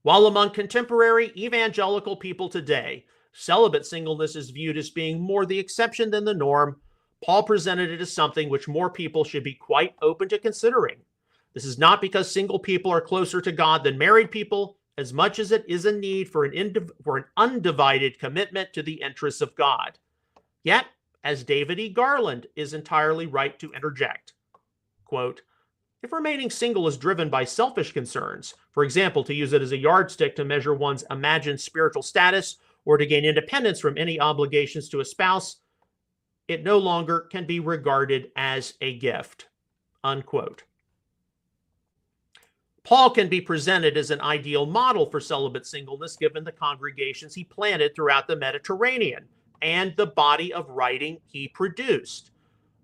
While among contemporary evangelical people today, celibate singleness is viewed as being more the exception than the norm, Paul presented it as something which more people should be quite open to considering. This is not because single people are closer to God than married people, as much as it is a need for an undivided commitment to the interests of God. Yet, as David E. Garland is entirely right to interject, quote, if remaining single is driven by selfish concerns, for example, to use it as a yardstick to measure one's imagined spiritual status or to gain independence from any obligations to a spouse, it no longer can be regarded as a gift, unquote. Paul can be presented as an ideal model for celibate singleness given the congregations he planted throughout the Mediterranean and the body of writing he produced.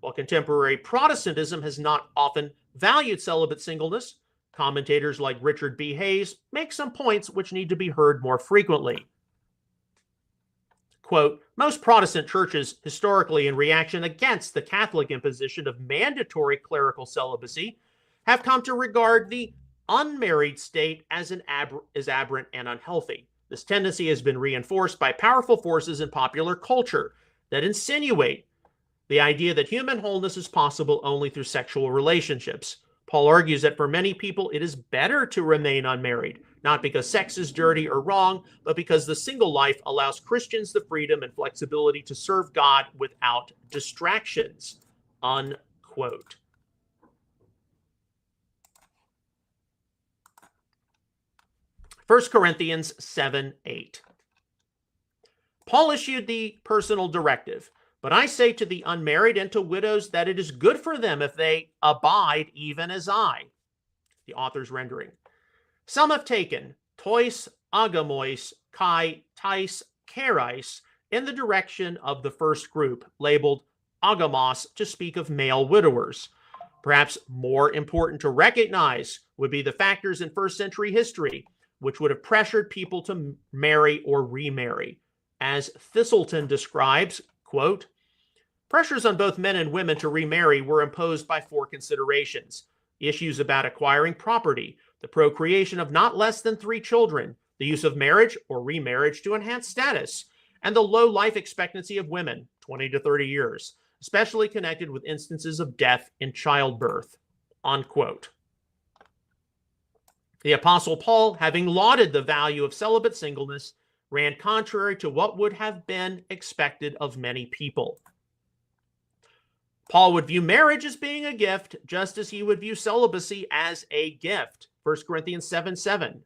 While contemporary Protestantism has not often valued celibate singleness, commentators like Richard B. Hayes make some points which need to be heard more frequently. Quote, most Protestant churches, historically in reaction against the Catholic imposition of mandatory clerical celibacy, have come to regard the unmarried state as aberrant and unhealthy. This tendency has been reinforced by powerful forces in popular culture that insinuate the idea that human wholeness is possible only through sexual relationships. Paul argues that for many people, it is better to remain unmarried, not because sex is dirty or wrong, but because the single life allows Christians the freedom and flexibility to serve God without distractions, unquote. First Corinthians 7:8. Paul issued the personal directive, but I say to the unmarried and to widows that it is good for them if they abide even as I. The author's rendering. Some have taken tois, agamois, kai, tais, charis in the direction of the first group, labeled agamos to speak of male widowers. Perhaps more important to recognize would be the factors in first century history which would have pressured people to marry or remarry. As Thistleton describes, quote, pressures on both men and women to remarry were imposed by four considerations: issues about acquiring property, the procreation of not less than 3 children, the use of marriage or remarriage to enhance status, and the low life expectancy of women, 20 to 30 years, especially connected with instances of death in childbirth, unquote. The Apostle Paul, having lauded the value of celibate singleness, ran contrary to what would have been expected of many people. Paul would view marriage as being a gift, just as he would view celibacy as a gift. 1 Corinthians 7:7.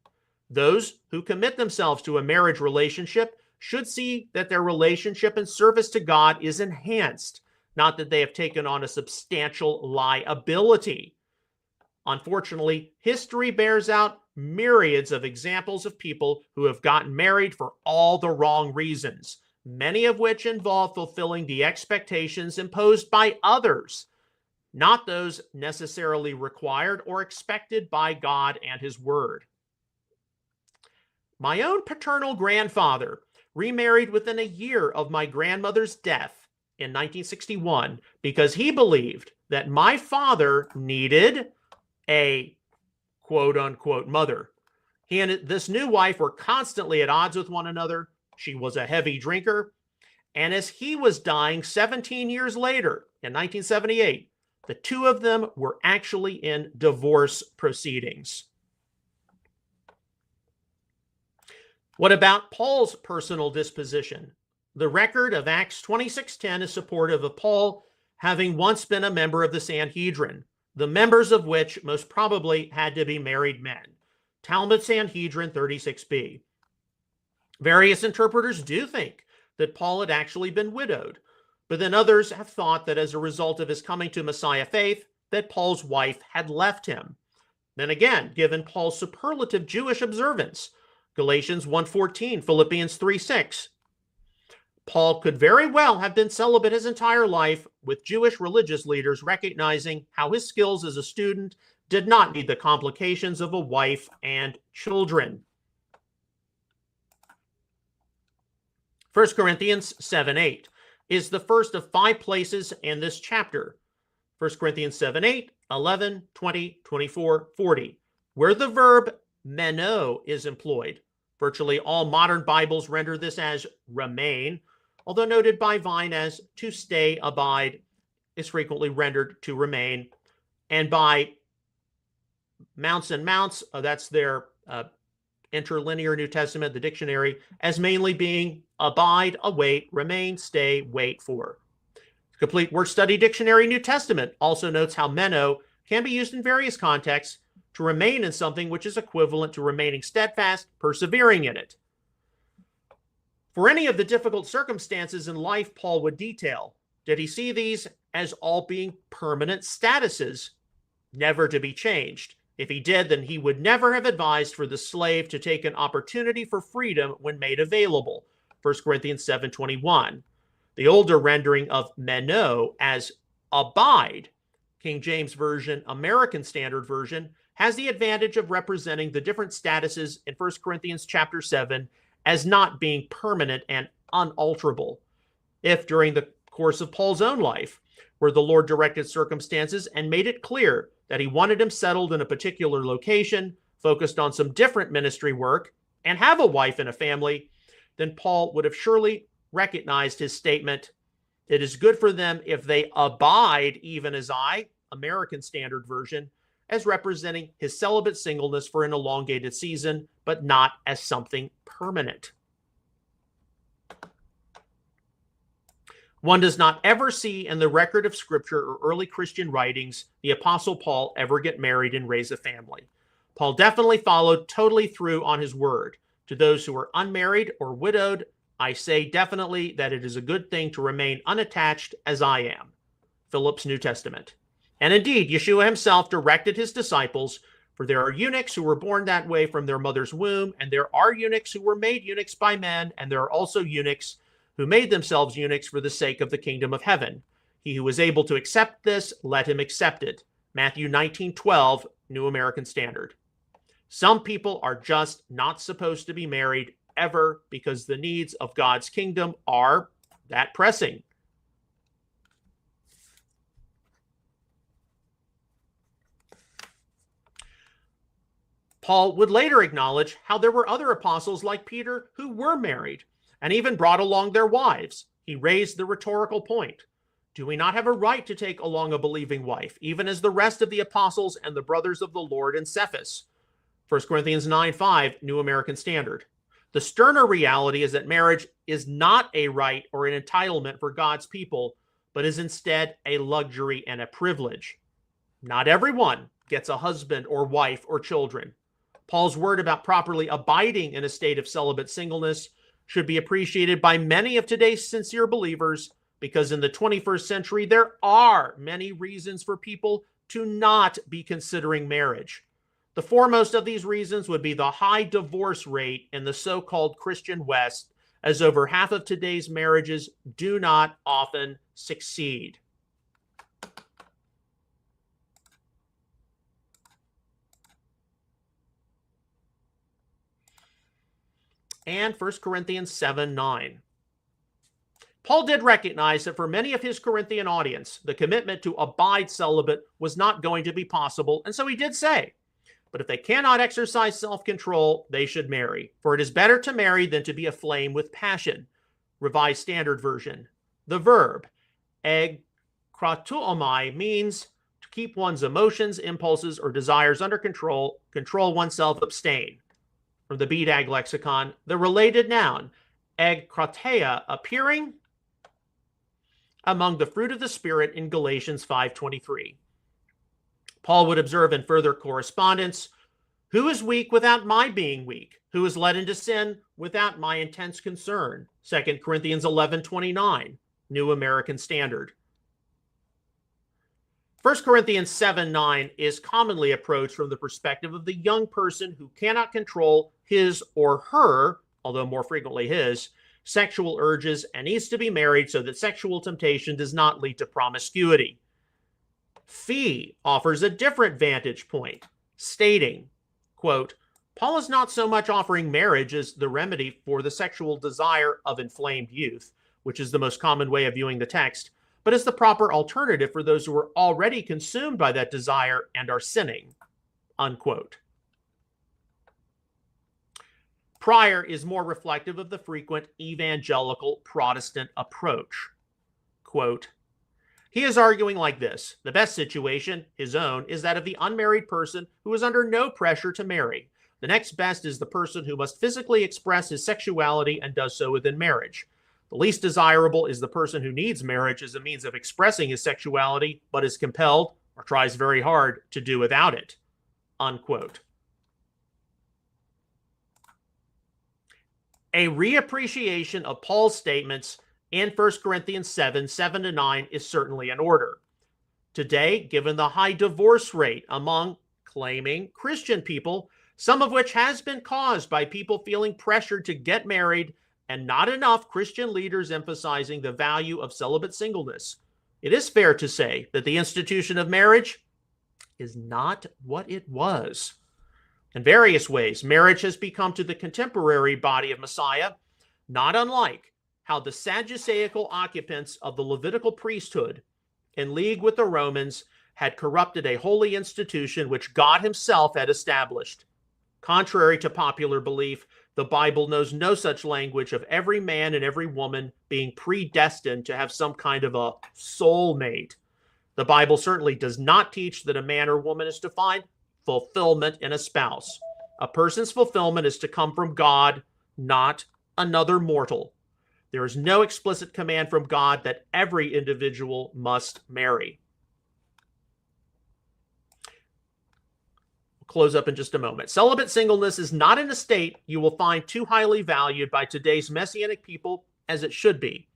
Those who commit themselves to a marriage relationship should see that their relationship and service to God is enhanced, not that they have taken on a substantial liability. Unfortunately, history bears out myriads of examples of people who have gotten married for all the wrong reasons, many of which involve fulfilling the expectations imposed by others, not those necessarily required or expected by God and his word. My own paternal grandfather remarried within a year of my grandmother's death in 1961 because he believed that my father needed a quote-unquote mother. He and this new wife were constantly at odds with one another. She was a heavy drinker. And as he was dying 17 years later, in 1978, the two of them were actually in divorce proceedings. What about Paul's personal disposition? The record of Acts 26:10 is supportive of Paul having once been a member of the Sanhedrin, the members of which most probably had to be married men. Talmud Sanhedrin 36b. Various interpreters do think that Paul had actually been widowed, but then others have thought that as a result of his coming to Messiah faith, that Paul's wife had left him. Then again, given Paul's superlative Jewish observance, Galatians 1:14, Philippians 3:6, Paul could very well have been celibate his entire life, with Jewish religious leaders recognizing how his skills as a student did not need the complications of a wife and children. 1 Corinthians 7:8 is the first of 5 places in this chapter. 1 Corinthians 7:8, 11, 20, 24, 40, where the verb meno is employed. Virtually all modern Bibles render this as remain, although noted by Vine as to stay, abide is frequently rendered to remain, and by Mounts and Mounts, that's their interlinear New Testament, the dictionary, as mainly being abide, await, remain, stay, wait for. Complete Word Study Dictionary New Testament also notes how meno can be used in various contexts to remain in something which is equivalent to remaining steadfast, persevering in it. For any of the difficult circumstances in life Paul would detail, did he see these as all being permanent statuses, never to be changed? If he did, then he would never have advised for the slave to take an opportunity for freedom when made available. 1 Corinthians 7:21. The older rendering of meno as abide, King James Version, American Standard Version, has the advantage of representing the different statuses in 1 Corinthians chapter 7 as not being permanent and unalterable. If during the course of Paul's own life, where the Lord directed circumstances and made it clear that he wanted him settled in a particular location, focused on some different ministry work, and have a wife and a family, then Paul would have surely recognized his statement, "It is good for them if they abide even as I," American Standard Version, as representing his celibate singleness for an elongated season, but not as something permanent. One does not ever see in the record of Scripture or early Christian writings the Apostle Paul ever get married and raise a family. Paul definitely followed totally through on his word. To those who are unmarried or widowed, I say definitely that it is a good thing to remain unattached as I am. Philip's New Testament. And indeed, Yeshua himself directed his disciples, for there are eunuchs who were born that way from their mother's womb, and there are eunuchs who were made eunuchs by men, and there are also eunuchs who made themselves eunuchs for the sake of the kingdom of heaven. He who is able to accept this, let him accept it. Matthew 19:12, New American Standard. Some people are just not supposed to be married ever because the needs of God's kingdom are that pressing. Paul would later acknowledge how there were other apostles like Peter who were married and even brought along their wives. He raised the rhetorical point. Do we not have a right to take along a believing wife, even as the rest of the apostles and the brothers of the Lord in Cephas? 1 Corinthians 9:5, New American Standard. The sterner reality is that marriage is not a right or an entitlement for God's people, but is instead a luxury and a privilege. Not everyone gets a husband or wife or children. Paul's word about properly abiding in a state of celibate singleness should be appreciated by many of today's sincere believers, because in the 21st century, there are many reasons for people to not be considering marriage. The foremost of these reasons would be the high divorce rate in the so-called Christian West, as over half of today's marriages do not often succeed. And 1 Corinthians 7:9. Paul did recognize that for many of his Corinthian audience, the commitment to abide celibate was not going to be possible, and so he did say, but if they cannot exercise self-control, they should marry. For it is better to marry than to be aflame with passion. Revised Standard Version. The verb, ekrateuomai, means to keep one's emotions, impulses, or desires under control, control oneself, abstain. From the BDAG lexicon, the related noun, ekkrateia, appearing among the fruit of the Spirit in Galatians 5:23. Paul would observe in further correspondence, who is weak without my being weak? Who is led into sin without my intense concern? 2 Corinthians 11:29, New American Standard. 1 Corinthians 7:9 is commonly approached from the perspective of the young person who cannot control his or her, although more frequently his, sexual urges and needs to be married so that sexual temptation does not lead to promiscuity. Fee offers a different vantage point, stating, quote, Paul is not so much offering marriage as the remedy for the sexual desire of inflamed youth, which is the most common way of viewing the text, but as the proper alternative for those who are already consumed by that desire and are sinning, unquote. Pryor is more reflective of the frequent evangelical Protestant approach. Quote, he is arguing like this. The best situation, his own, is that of the unmarried person who is under no pressure to marry. The next best is the person who must physically express his sexuality and does so within marriage. The least desirable is the person who needs marriage as a means of expressing his sexuality, but is compelled or tries very hard to do without it. Unquote. A reappreciation of Paul's statements in 1 Corinthians 7:7-9 is certainly in order. Today, given the high divorce rate among claiming Christian people, some of which has been caused by people feeling pressured to get married and not enough Christian leaders emphasizing the value of celibate singleness, it is fair to say that the institution of marriage is not what it was. In various ways, marriage has become to the contemporary body of Messiah, not unlike how the Sadduceical occupants of the Levitical priesthood, in league with the Romans, had corrupted a holy institution which God himself had established. Contrary to popular belief, the Bible knows no such language of every man and every woman being predestined to have some kind of a soulmate. The Bible certainly does not teach that a man or woman is to find fulfillment in a spouse. A person's fulfillment is to come from God, not another mortal. There is no explicit command from God that every individual must marry. We'll close up in just a moment. Celibate singleness is not an estate you will find too highly valued by today's Messianic people as it should be.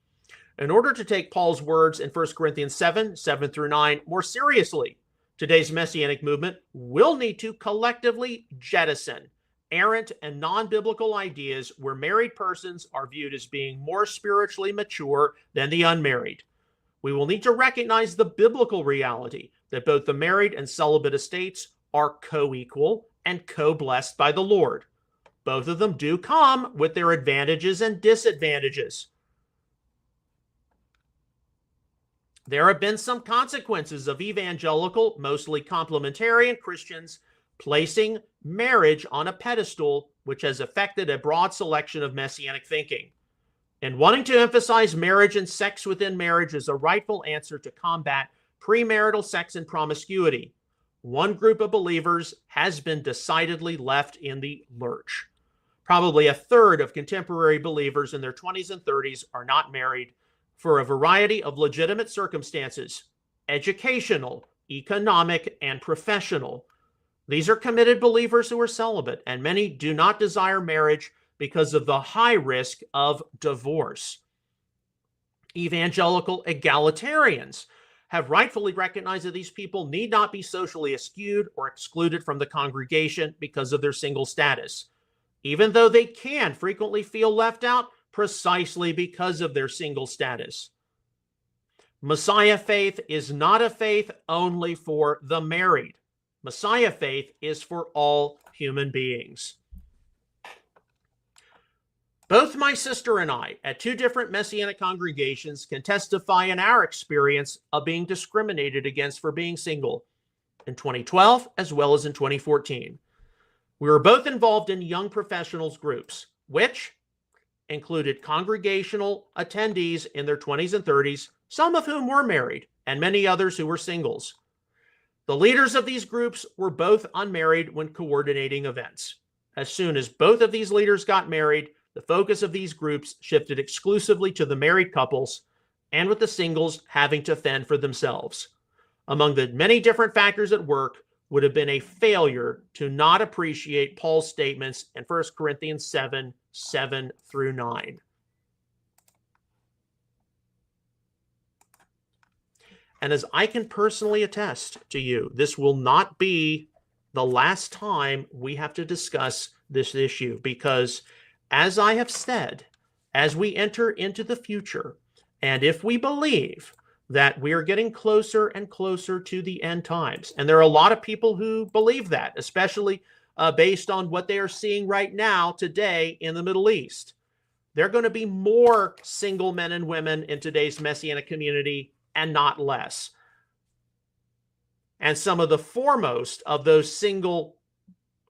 In order to take Paul's words in 1 Corinthians 7:7-9 more seriously, today's Messianic movement will need to collectively jettison errant and non-biblical ideas where married persons are viewed as being more spiritually mature than the unmarried. We will need to recognize the biblical reality that both the married and celibate estates are co-equal and co-blessed by the Lord. Both of them do come with their advantages and disadvantages. There have been some consequences of evangelical, mostly complementarian Christians placing marriage on a pedestal, which has affected a broad selection of Messianic thinking. And wanting to emphasize marriage and sex within marriage as a rightful answer to combat premarital sex and promiscuity, one group of believers has been decidedly left in the lurch. Probably a third of contemporary believers in their 20s and 30s are not married for a variety of legitimate circumstances, educational, economic, and professional. These are committed believers who are celibate, and many do not desire marriage because of the high risk of divorce. Evangelical egalitarians have rightfully recognized that these people need not be socially eschewed or excluded from the congregation because of their single status, even though they can frequently feel left out precisely because of their single status. Messiah faith is not a faith only for the married. Messiah faith is for all human beings. Both my sister and I, at two different Messianic congregations, can testify in our experience of being discriminated against for being single in 2012 as well as in 2014. We were both involved in young professionals groups, which included congregational attendees in their 20s and 30s, some of whom were married, and many others who were singles. The leaders of these groups were both unmarried when coordinating events. As soon as both of these leaders got married, the focus of these groups shifted exclusively to the married couples, and with the singles having to fend for themselves. Among the many different factors at work would have been a failure to not appreciate Paul's statements in 1 Corinthians 7 through 9. And as I can personally attest to you, this will not be the last time we have to discuss this issue, because as I have said, as we enter into the future, and if we believe that we are getting closer and closer to the end times, and there are a lot of people who believe that, especially based on what they are seeing right now today in the Middle East, there are going to be more single men and women in today's Messianic community and not less. And some of the foremost of those single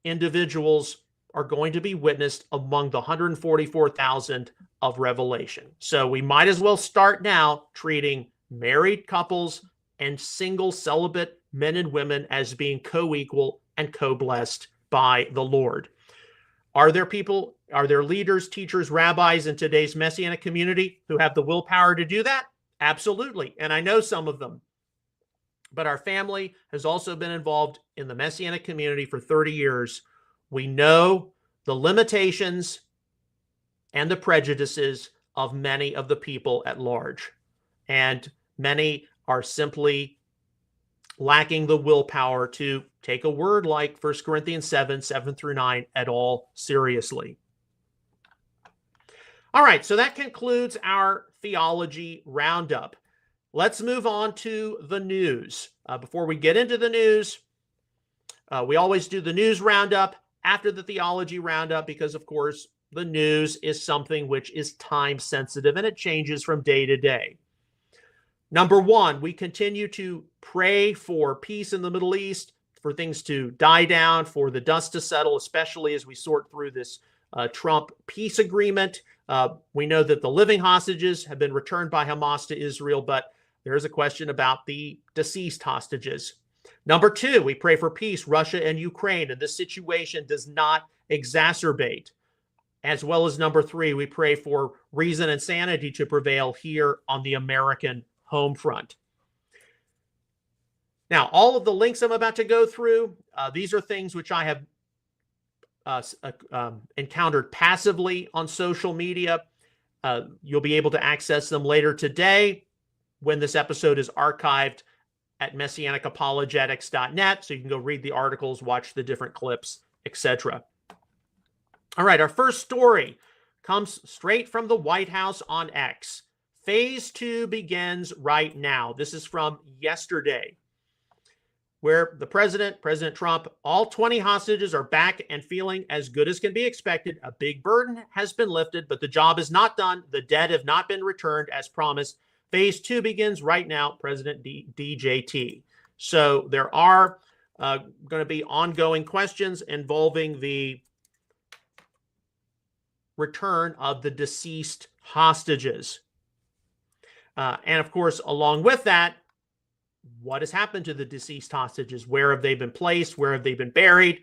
individuals are going to be witnessed among the 144,000 of Revelation. So we might as well start now treating married couples and single celibate men and women as being co-equal and co-blessed by the Lord. Are there leaders, teachers, rabbis in today's Messianic community who have the willpower to do that? Absolutely. And I know some of them. But our family has also been involved in the Messianic community for 30 years. We know the limitations and the prejudices of many of the people at large. And many are simply lacking the willpower to take a word like 1 Corinthians 7 through 9 at all seriously. All right, so that concludes our theology roundup. Let's move on to the news. Before we get into the news, we always do the news roundup after the theology roundup because, of course, the news is something which is time sensitive and it changes from day to day. Number one, we continue to pray for peace in the Middle East, for things to die down, for the dust to settle, especially as we sort through this Trump peace agreement. We know that the living hostages have been returned by Hamas to Israel, but there is a question about the deceased hostages. Number two, we pray for peace, Russia and Ukraine, and this situation does not exacerbate. As well as number three, we pray for reason and sanity to prevail here on the American home front. Now, all of the links I'm about to go through, these are things which I have encountered passively on social media. You'll be able to access them later today when this episode is archived at messianicapologetics.net, so you can go read the articles, watch the different clips, etc. All right, our first story comes straight from the White House on X. Phase 2 begins right now. This is from yesterday, where the President Trump, all 20 hostages are back and feeling as good as can be expected. A big burden has been lifted, but the job is not done. The dead have not been returned as promised. Phase 2 begins right now, President DJT. So there are going to be ongoing questions involving the return of the deceased hostages. And of course, along with that, what has happened to the deceased hostages? Where have they been placed? Where have they been buried?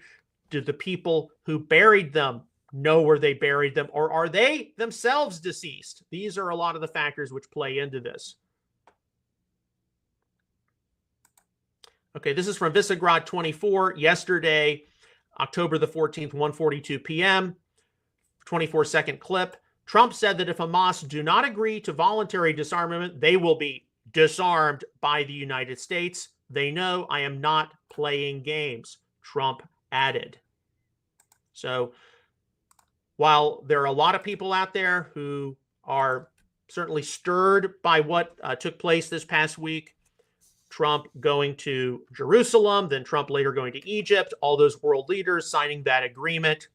Do the people who buried them know where they buried them? Or are they themselves deceased? These are a lot of the factors which play into this. Okay, this is from Visegrad 24, yesterday, October the 14th, 1:42 p.m., 24-second clip. Trump said that if Hamas do not agree to voluntary disarmament, they will be disarmed by the United States. They know I am not playing games, Trump added. So while there are a lot of people out there who are certainly stirred by what took place this past week, Trump going to Jerusalem, then Trump later going to Egypt, all those world leaders signing that agreement,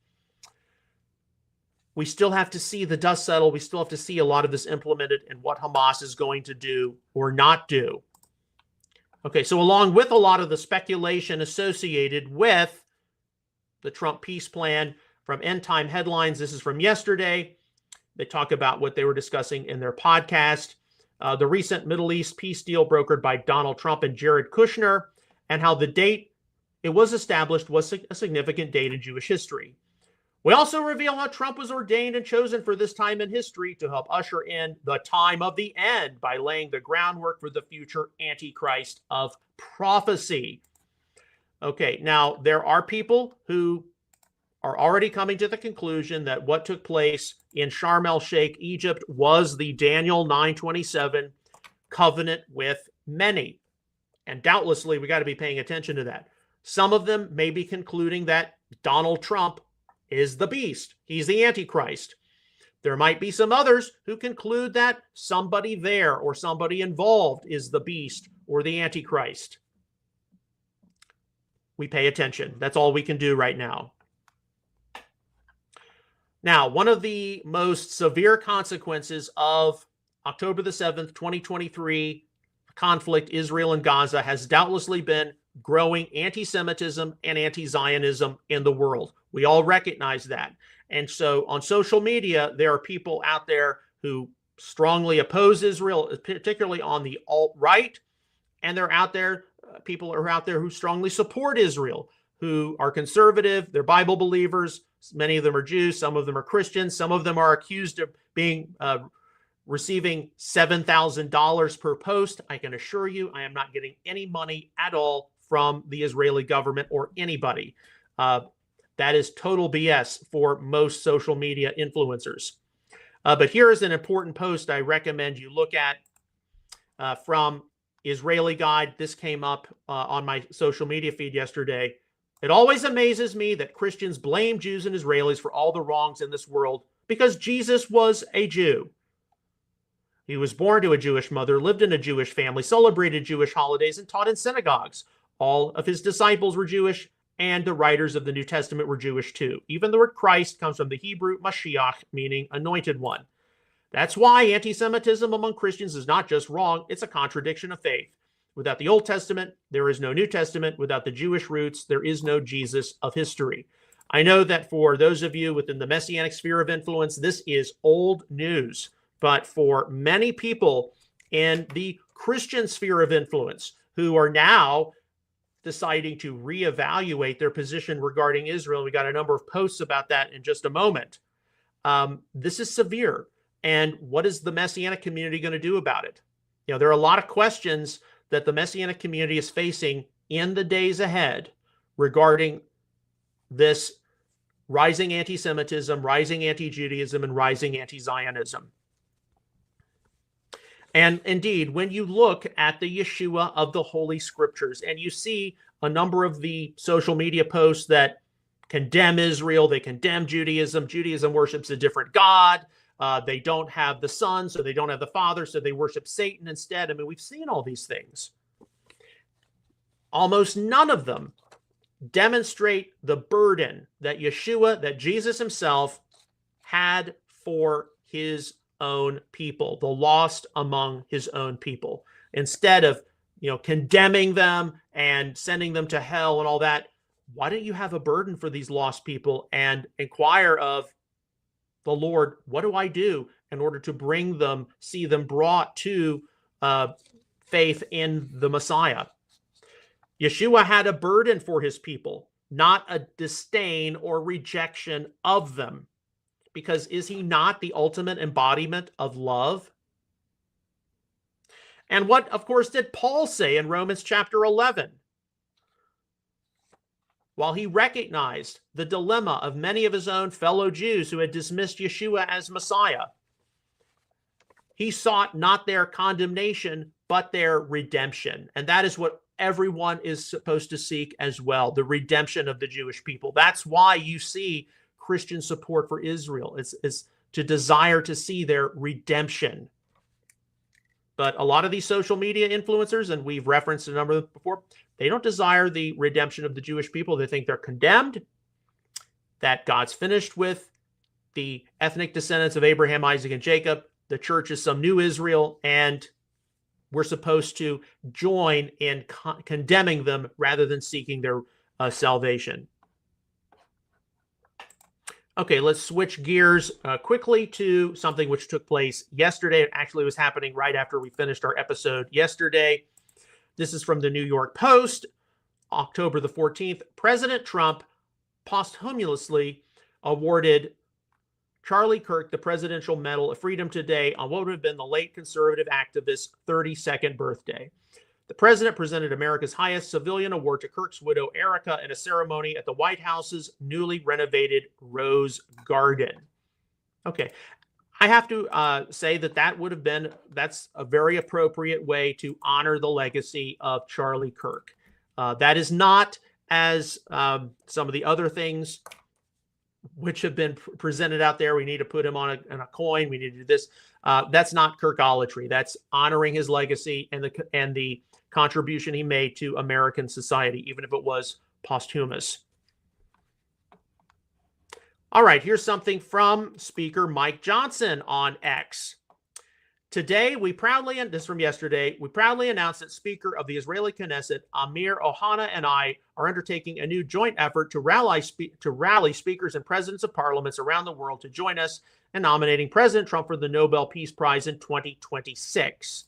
we still have to see the dust settle. We still have to see a lot of this implemented and what Hamas is going to do or not do. Okay, so along with a lot of the speculation associated with the Trump peace plan from End Time Headlines, this is from yesterday. They talk about what they were discussing in their podcast, the recent Middle East peace deal brokered by Donald Trump and Jared Kushner, and how the date it was established was a significant date in Jewish history. We also reveal how Trump was ordained and chosen for this time in history to help usher in the time of the end by laying the groundwork for the future Antichrist of prophecy. Okay, now there are people who are already coming to the conclusion that what took place in Sharm el-Sheikh, Egypt, was the Daniel 9:27 covenant with many. And doubtlessly, we got to be paying attention to that. Some of them may be concluding that Donald Trump is the beast. He's the Antichrist. There might be some others who conclude that somebody there or somebody involved is the beast or the Antichrist. We pay attention. That's all we can do right now. Now, one of the most severe consequences of October the 7th, 2023 conflict, Israel and Gaza, has doubtlessly been growing anti-Semitism and anti-Zionism in the world. We all recognize that. And so on social media, there are people out there who strongly oppose Israel, particularly on the alt-right. And they're out there, people are out there who strongly support Israel, who are conservative, they're Bible believers. Many of them are Jews, some of them are Christians, some of them are accused of being receiving $7,000 per post. I can assure you, I am not getting any money at all from the Israeli government or anybody. That is total BS for most social media influencers. But here is an important post I recommend you look at from Israeli Guide. This came up on my social media feed yesterday. It always amazes me that Christians blame Jews and Israelis for all the wrongs in this world because Jesus was a Jew. He was born to a Jewish mother, lived in a Jewish family, celebrated Jewish holidays, and taught in synagogues. All of his disciples were Jewish, and the writers of the New Testament were Jewish too. Even the word Christ comes from the Hebrew Mashiach, meaning anointed one. That's why anti-Semitism among Christians is not just wrong, it's a contradiction of faith. Without the Old Testament, there is no New Testament. Without the Jewish roots, there is no Jesus of history. I know that for those of you within the Messianic sphere of influence, this is old news. But for many people in the Christian sphere of influence who are now deciding to reevaluate their position regarding Israel, we got a number of posts about that in just a moment. This is severe. And what is the Messianic community going to do about it? You know, there are a lot of questions that the Messianic community is facing in the days ahead regarding this rising anti-Semitism, rising anti-Judaism, and rising anti-Zionism. And indeed, when you look at the Yeshua of the Holy Scriptures and you see a number of the social media posts that condemn Israel, they condemn Judaism, Judaism worships a different God, they don't have the Son, so they don't have the Father, so they worship Satan instead. I mean, we've seen all these things. Almost none of them demonstrate the burden that Yeshua, that Jesus himself had for his own people, the lost among his own people. Instead of, condemning them and sending them to hell and all that, why don't you have a burden for these lost people and inquire of the Lord, what do I do in order to bring them, see them brought to faith in the Messiah? Yeshua had a burden for his people, not a disdain or rejection of them. Because is he not the ultimate embodiment of love? And what, of course, did Paul say in Romans chapter 11? While he recognized the dilemma of many of his own fellow Jews who had dismissed Yeshua as Messiah, he sought not their condemnation, but their redemption. And that is what everyone is supposed to seek as well, the redemption of the Jewish people. That's why you see Christian support for Israel. It's to desire to see their redemption. But a lot of these social media influencers, and we've referenced a number of them before, they don't desire the redemption of the Jewish people. They think they're condemned, that God's finished with the ethnic descendants of Abraham, Isaac, and Jacob. The church is some new Israel, and we're supposed to join in condemning them rather than seeking their salvation. Okay, let's switch gears quickly to something which took place yesterday. It actually was happening right after we finished our episode yesterday. This is from the New York Post, October the 14th. President Trump posthumously awarded Charlie Kirk the Presidential Medal of Freedom today on what would have been the late conservative activist's 32nd birthday. The president presented America's highest civilian award to Kirk's widow, Erica, in a ceremony at the White House's newly renovated Rose Garden. Okay, I have to say that's a very appropriate way to honor the legacy of Charlie Kirk. That is not as some of the other things which have been presented out there. We need to put him on a coin. We need to do this. That's not Kirkolatry. That's honoring his legacy and the contribution he made to American society, even if it was posthumous. All right, here's something from Speaker Mike Johnson on X. Today, this is from yesterday, we proudly announced that Speaker of the Israeli Knesset, Amir Ohana, and I are undertaking a new joint effort to rally speakers and presidents of parliaments around the world to join us in nominating President Trump for the Nobel Peace Prize in 2026.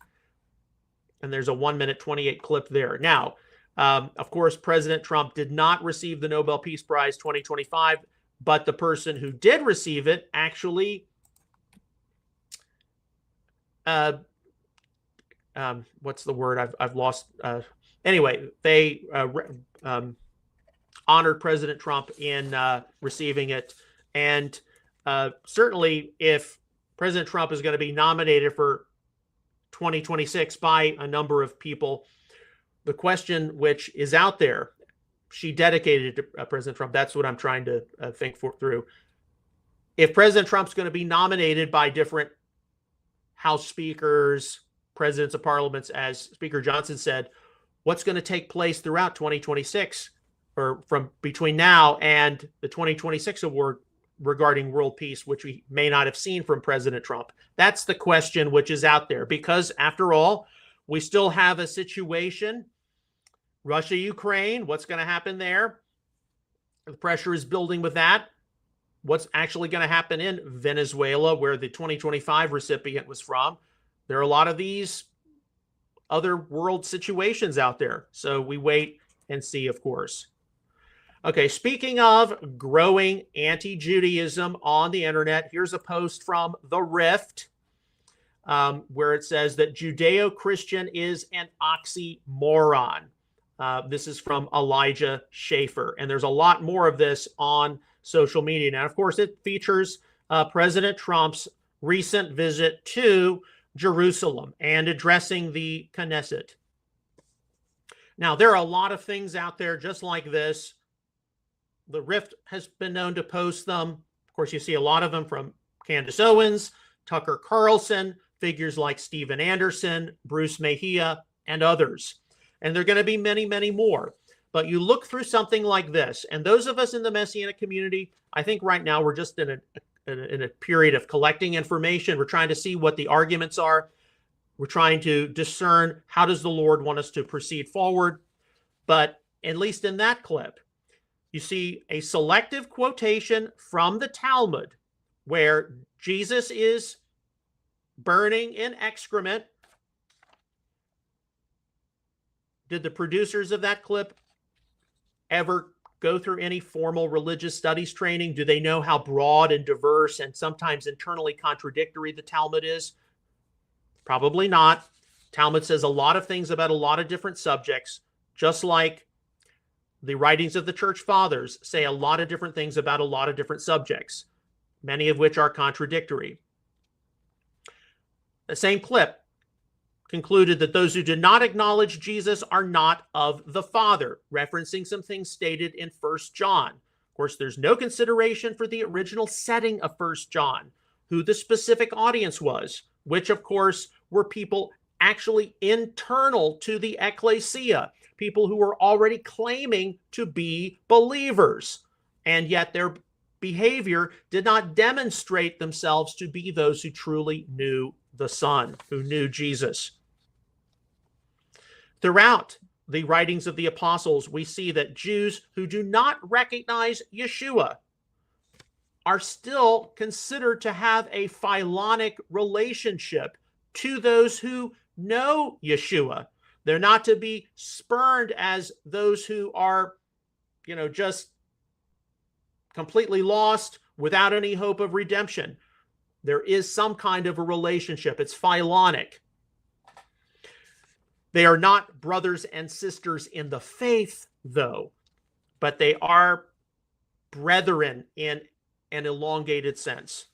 And there's a 1-minute 28 clip there. Now, of course, President Trump did not receive the Nobel Peace Prize 2025, but the person who did receive it actually, what's the word? I've lost. Anyway, they honored President Trump in receiving it. And certainly, if President Trump is going to be nominated for 2026 by a number of people, the question which is out there, she dedicated it to President Trump. That's what I'm trying to think through. If President Trump's going to be nominated by different House speakers, presidents of parliaments, as Speaker Johnson said, what's going to take place throughout 2026 or from between now and the 2026 award regarding world peace, which we may not have seen from President Trump? That's the question which is out there, because after all, we still have a situation, Russia, Ukraine, what's going to happen there? The pressure is building with that. What's actually going to happen in Venezuela, where the 2025 recipient was from? There are a lot of these other world situations out there. So we wait and see, of course. Okay, speaking of growing anti-Judaism on the internet, here's a post from The Rift where it says that Judeo-Christian is an oxymoron. This is from Elijah Schaefer. And there's a lot more of this on social media. Now, of course, it features President Trump's recent visit to Jerusalem and addressing the Knesset. Now, there are a lot of things out there just like this. The Rift has been known to post them. Of course, you see a lot of them from Candace Owens, Tucker Carlson, figures like Steven Anderson, Bruce Mejia, and others. And there are going to be many, many more. But you look through something like this, and those of us in the Messianic community, I think right now we're just in a period of collecting information. We're trying to see what the arguments are. We're trying to discern how does the Lord want us to proceed forward. But at least in that clip, you see a selective quotation from the Talmud where Jesus is burning in excrement. Did the producers of that clip ever go through any formal religious studies training? Do they know how broad and diverse and sometimes internally contradictory the Talmud is? Probably not. Talmud says a lot of things about a lot of different subjects, just like the writings of the church fathers say a lot of different things about a lot of different subjects, many of which are contradictory. The same clip, concluded that those who do not acknowledge Jesus are not of the Father, referencing some things stated in 1 John. Of course, there's no consideration for the original setting of 1 John, who the specific audience was, which, of course, were people actually internal to the ecclesia, people who were already claiming to be believers, and yet their behavior did not demonstrate themselves to be those who truly knew the Son, who knew Jesus. Throughout the writings of the apostles, we see that Jews who do not recognize Yeshua are still considered to have a philonic relationship to those who know Yeshua. They're not to be spurned as those who are, just completely lost without any hope of redemption. There is some kind of a relationship. It's philonic. They are not brothers and sisters in the faith, though, but they are brethren in an elongated sense,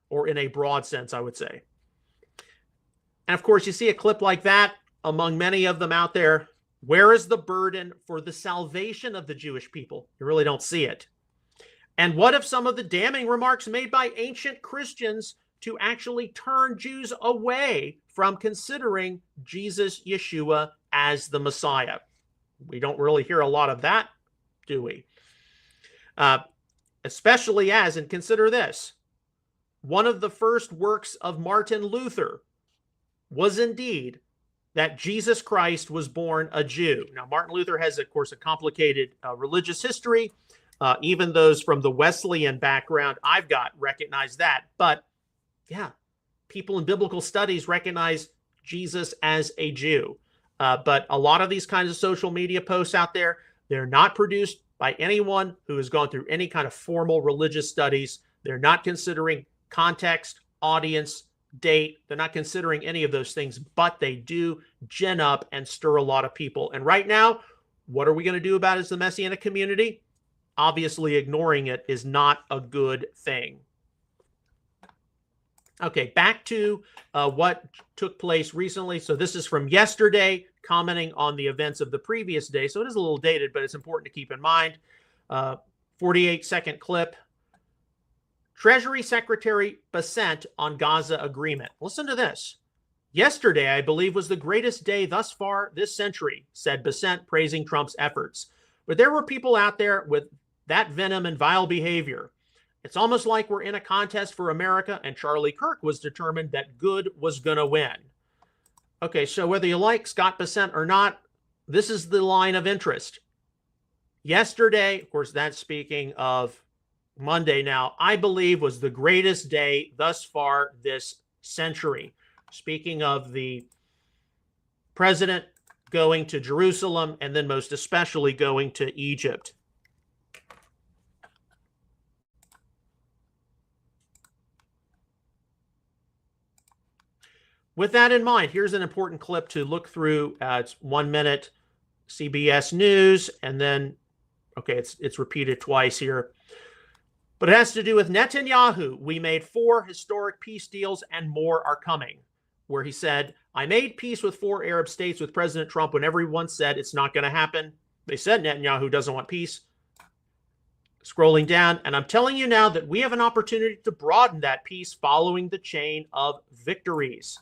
or in a broad sense, I would say. And of course, you see a clip like that among many of them out there. Where is the burden for the salvation of the Jewish people? You really don't see it. And what if some of the damning remarks made by ancient Christians to actually turn Jews away from considering Jesus, Yeshua, as the Messiah? We don't really hear a lot of that, do we? Especially as, and consider this, one of the first works of Martin Luther was indeed that Jesus Christ was born a Jew. Now, Martin Luther has, of course, a complicated religious history. Even those from the Wesleyan background I've got recognize that. But yeah, people in biblical studies recognize Jesus as a Jew. But a lot of these kinds of social media posts out there, they're not produced by anyone who has gone through any kind of formal religious studies. They're not considering context, audience, date. They're not considering any of those things, but they do gin up and stir a lot of people. And right now, what are we going to do about it as the Messianic community? Obviously, ignoring it is not a good thing. Okay, back to what took place recently. So this is from yesterday, commenting on the events of the previous day. So it is a little dated, but it's important to keep in mind. 48-second clip. Treasury Secretary Bessent on Gaza agreement. Listen to this. Yesterday, I believe, was the greatest day thus far this century, said Bessent, praising Trump's efforts. But there were people out there with that venom and vile behavior. It's almost like we're in a contest for America, and Charlie Kirk was determined that good was going to win. Okay, so whether you like Scott Bessent or not, this is the line of interest. Yesterday, of course, that's speaking of Monday now, I believe was the greatest day thus far this century. Speaking of the president going to Jerusalem and then most especially going to Egypt. With that in mind, here's an important clip to look through. It's 1 minute, CBS News, and then, okay, it's repeated twice here. But it has to do with Netanyahu. We made 4 historic peace deals and more are coming. Where he said, I made peace with 4 Arab states with President Trump when everyone said it's not going to happen. They said Netanyahu doesn't want peace. Scrolling down, and I'm telling you now that we have an opportunity to broaden that peace following the chain of victories.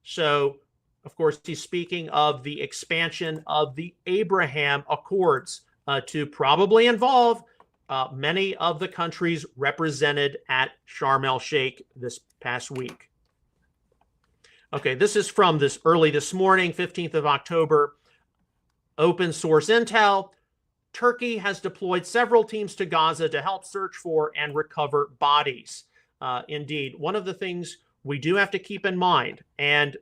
So, of course, he's speaking of the expansion of the Abraham Accords to probably involve many of the countries represented at Sharm el-Sheikh this past week. Okay, this is from early this morning, 15th of October. Open source intel. Turkey has deployed several teams to Gaza to help search for and recover bodies. Indeed, one of the things we do have to keep in mind, and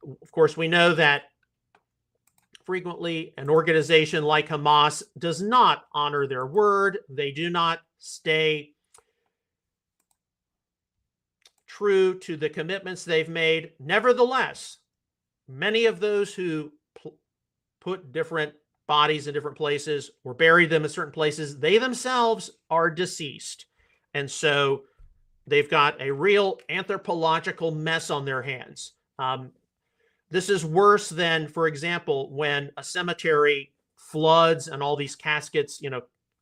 of course we know that frequently an organization like Hamas does not honor their word. They do not stay true to the commitments they've made. Nevertheless, many of those who put different bodies in different places or buried them in certain places, they themselves are deceased. And so they've got a real anthropological mess on their hands. This is worse than, for example, when a cemetery floods and all these caskets,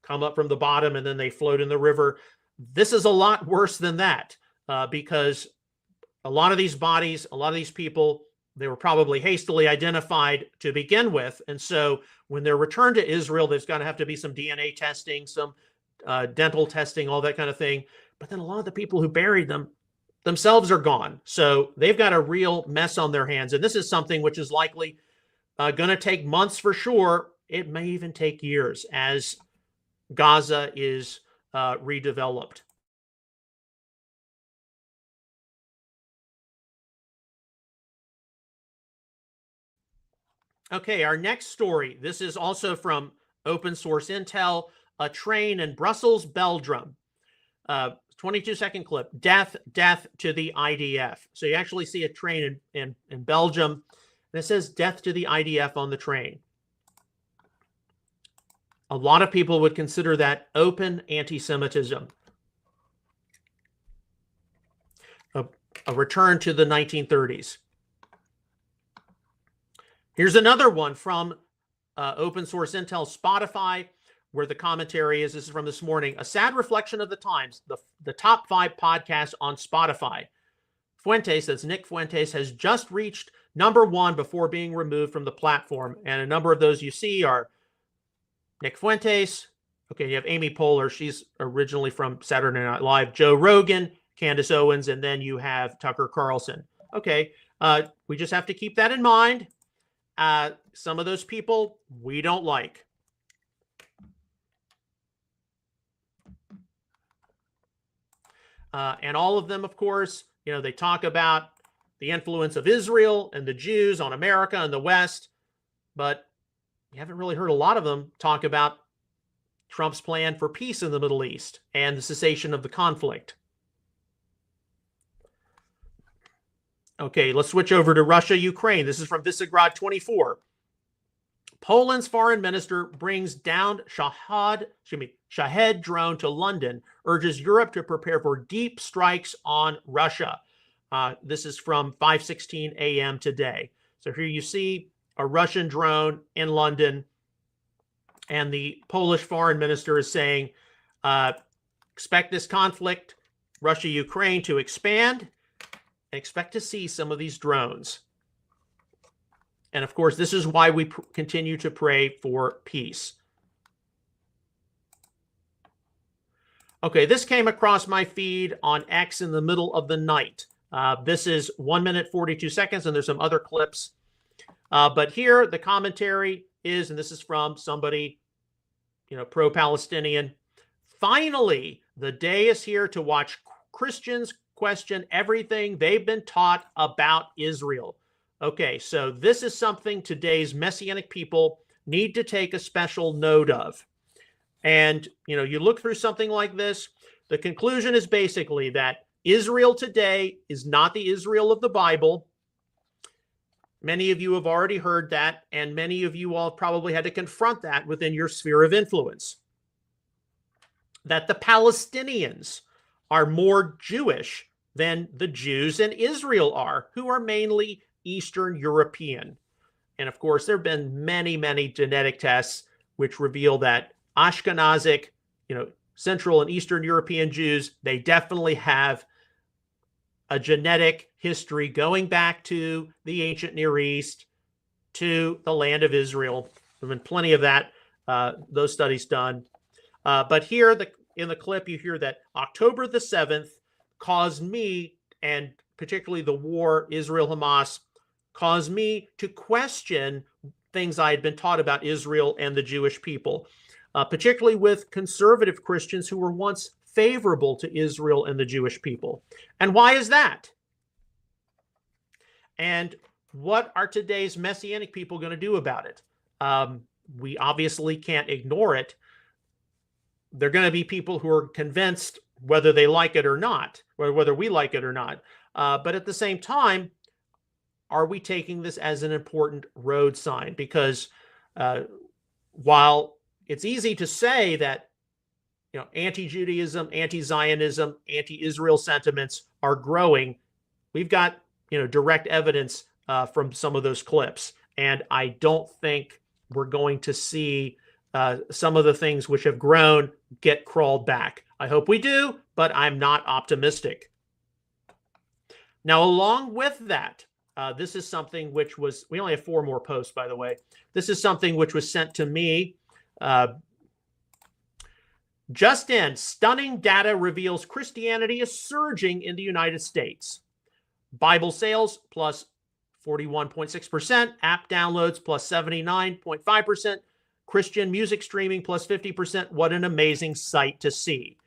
come up from the bottom and then they float in the river. This is a lot worse than that because a lot of these bodies, a lot of these people, they were probably hastily identified to begin with. And so when they're returned to Israel, there's going to have to be some DNA testing, some dental testing, all that kind of thing. But then a lot of the people who buried them themselves are gone. So they've got a real mess on their hands. And this is something which is likely going to take months for sure. It may even take years as Gaza is redeveloped. Okay, our next story. This is also from open source intel. A train in Brussels, Belgium. 22-second clip. Death to the IDF. So you actually see a train in Belgium, and it says death to the IDF on the train. A lot of people would consider that open anti-Semitism. A return to the 1930s. Here's another one from open source intel, Spotify, where the commentary is, this is from this morning, a sad reflection of the times, the top 5 podcasts on Spotify. Fuentes, that's Nick Fuentes, has just reached #1 before being removed from the platform. And a number of those you see are Nick Fuentes. Okay, you have Amy Poehler. She's originally from Saturday Night Live. Joe Rogan, Candace Owens, and then you have Tucker Carlson. Okay, we just have to keep that in mind. Some of those people we don't like. And all of them, of course, they talk about the influence of Israel and the Jews on America and the West, but you haven't really heard a lot of them talk about Trump's plan for peace in the Middle East and the cessation of the conflict. Okay, let's switch over to Russia, Ukraine. This is from Visegrad 24. Poland's foreign minister brings down Shahed drone to London, urges Europe to prepare for deep strikes on Russia. This is from 5:16 a.m. today. So here you see a Russian drone in London, and the Polish foreign minister is saying, expect this conflict, Russia-Ukraine, to expand, and expect to see some of these drones. And of course, this is why we continue to pray for peace. Okay, this came across my feed on X in the middle of the night. This is 1 minute, 42 seconds, and there's some other clips. But here, the commentary is, and this is from somebody, pro-Palestinian. Finally, the day is here to watch Christians question everything they've been taught about Israel. Okay, so this is something today's Messianic people need to take a special note of. And, you look through something like this, the conclusion is basically that Israel today is not the Israel of the Bible. Many of you have already heard that, and many of you all probably had to confront that within your sphere of influence. That the Palestinians are more Jewish than the Jews in Israel are, who are mainly Eastern European. And of course, there have been many, many genetic tests which reveal that Ashkenazic, Central and Eastern European Jews, they definitely have a genetic history going back to the ancient Near East, to the land of Israel. There have been plenty of that, those studies done. But here in the clip, you hear that October the 7th caused me, and particularly the war, Israel-Hamas, caused me to question things I had been taught about Israel and the Jewish people, particularly with conservative Christians who were once favorable to Israel and the Jewish people. And why is that? And what are today's Messianic people going to do about it? We obviously can't ignore it. They're going to be people who are convinced whether they like it or not, or whether we like it or not. But at the same time, are we taking this as an important road sign? Because while it's easy to say that anti-Judaism, anti-Zionism, anti-Israel sentiments are growing. We've got, direct evidence from some of those clips. And I don't think we're going to see some of the things which have grown get crawled back. I hope we do, but I'm not optimistic. Now, along with that, this is something which was, we only have 4 more posts, by the way. This is something which was sent to me just in. Stunning data reveals Christianity is surging in the United States. Bible sales plus 41.6%, app downloads plus 79.5%, Christian music streaming plus 50%. What an amazing sight to see.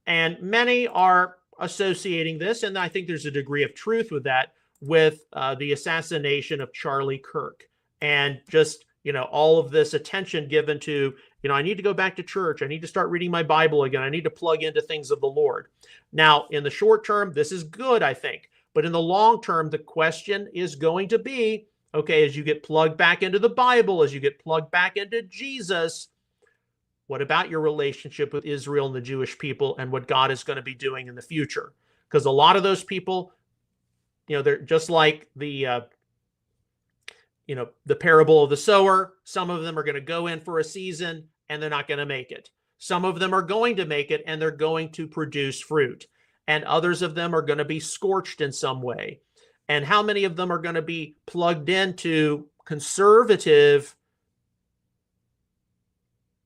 And many are associating this, and I think there's a degree of truth with that, with the assassination of Charlie Kirk. And just, all of this attention given to, I need to go back to church. I need to start reading my Bible again. I need to plug into things of the Lord. Now, in the short term, this is good, I think. But in the long term, the question is going to be, okay, as you get plugged back into the Bible, as you get plugged back into Jesus, what about your relationship with Israel and the Jewish people and what God is going to be doing in the future? Because a lot of those people, they're just like the parable of the sower. Some of them are going to go in for a season and they're not going to make it. Some of them are going to make it and they're going to produce fruit. And others of them are going to be scorched in some way. And how many of them are going to be plugged into conservative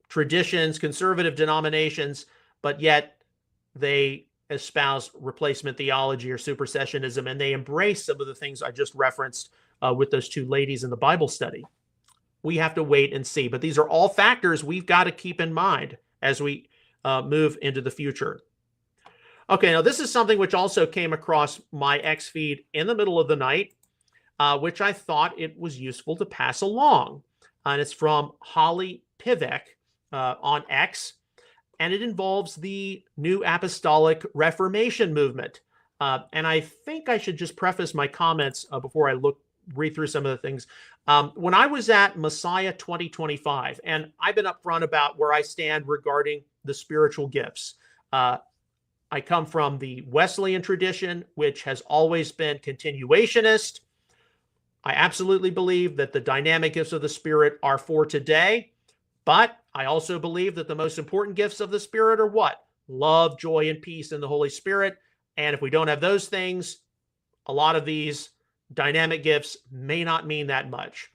traditions, conservative denominations, but yet they espouse replacement theology or supersessionism, and they embrace some of the things I just referenced with those 2 ladies in the Bible study? We have to wait and see. But these are all factors we've got to keep in mind as we move into the future. Okay, now this is something which also came across my X feed in the middle of the night, which I thought it was useful to pass along. And it's from Holly Pivek on X, and it involves the New Apostolic Reformation movement. And I think I should just preface my comments before I read through some of the things. When I was at Messiah 2025, and I've been upfront about where I stand regarding the spiritual gifts. I come from the Wesleyan tradition, which has always been continuationist. I absolutely believe that the dynamic gifts of the Spirit are for today, but I also believe that the most important gifts of the Spirit are what? Love, joy, and peace in the Holy Spirit. And if we don't have those things, a lot of these dynamic gifts may not mean that much.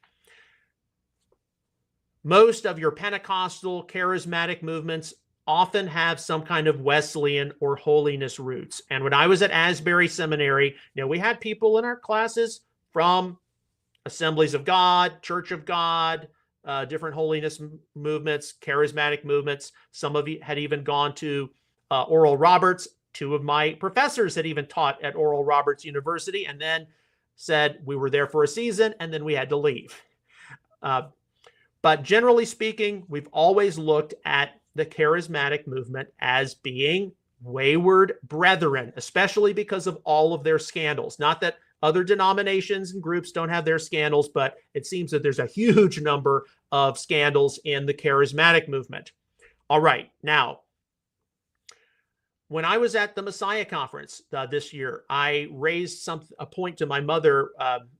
Most of your Pentecostal charismatic movements often have some kind of Wesleyan or holiness roots. And when I was at Asbury Seminary, we had people in our classes from Assemblies of God, Church of God, different holiness movements, charismatic movements. Some of you had even gone to Oral Roberts. 2 of my professors had even taught at Oral Roberts University and then said we were there for a season and then we had to leave. But generally speaking, we've always looked at the charismatic movement as being wayward brethren, especially because of all of their scandals. Not that other denominations and groups don't have their scandals, but it seems that there's a huge number of scandals in the charismatic movement. All right, now, when I was at the Messiah conference this year, I raised a point to my mother.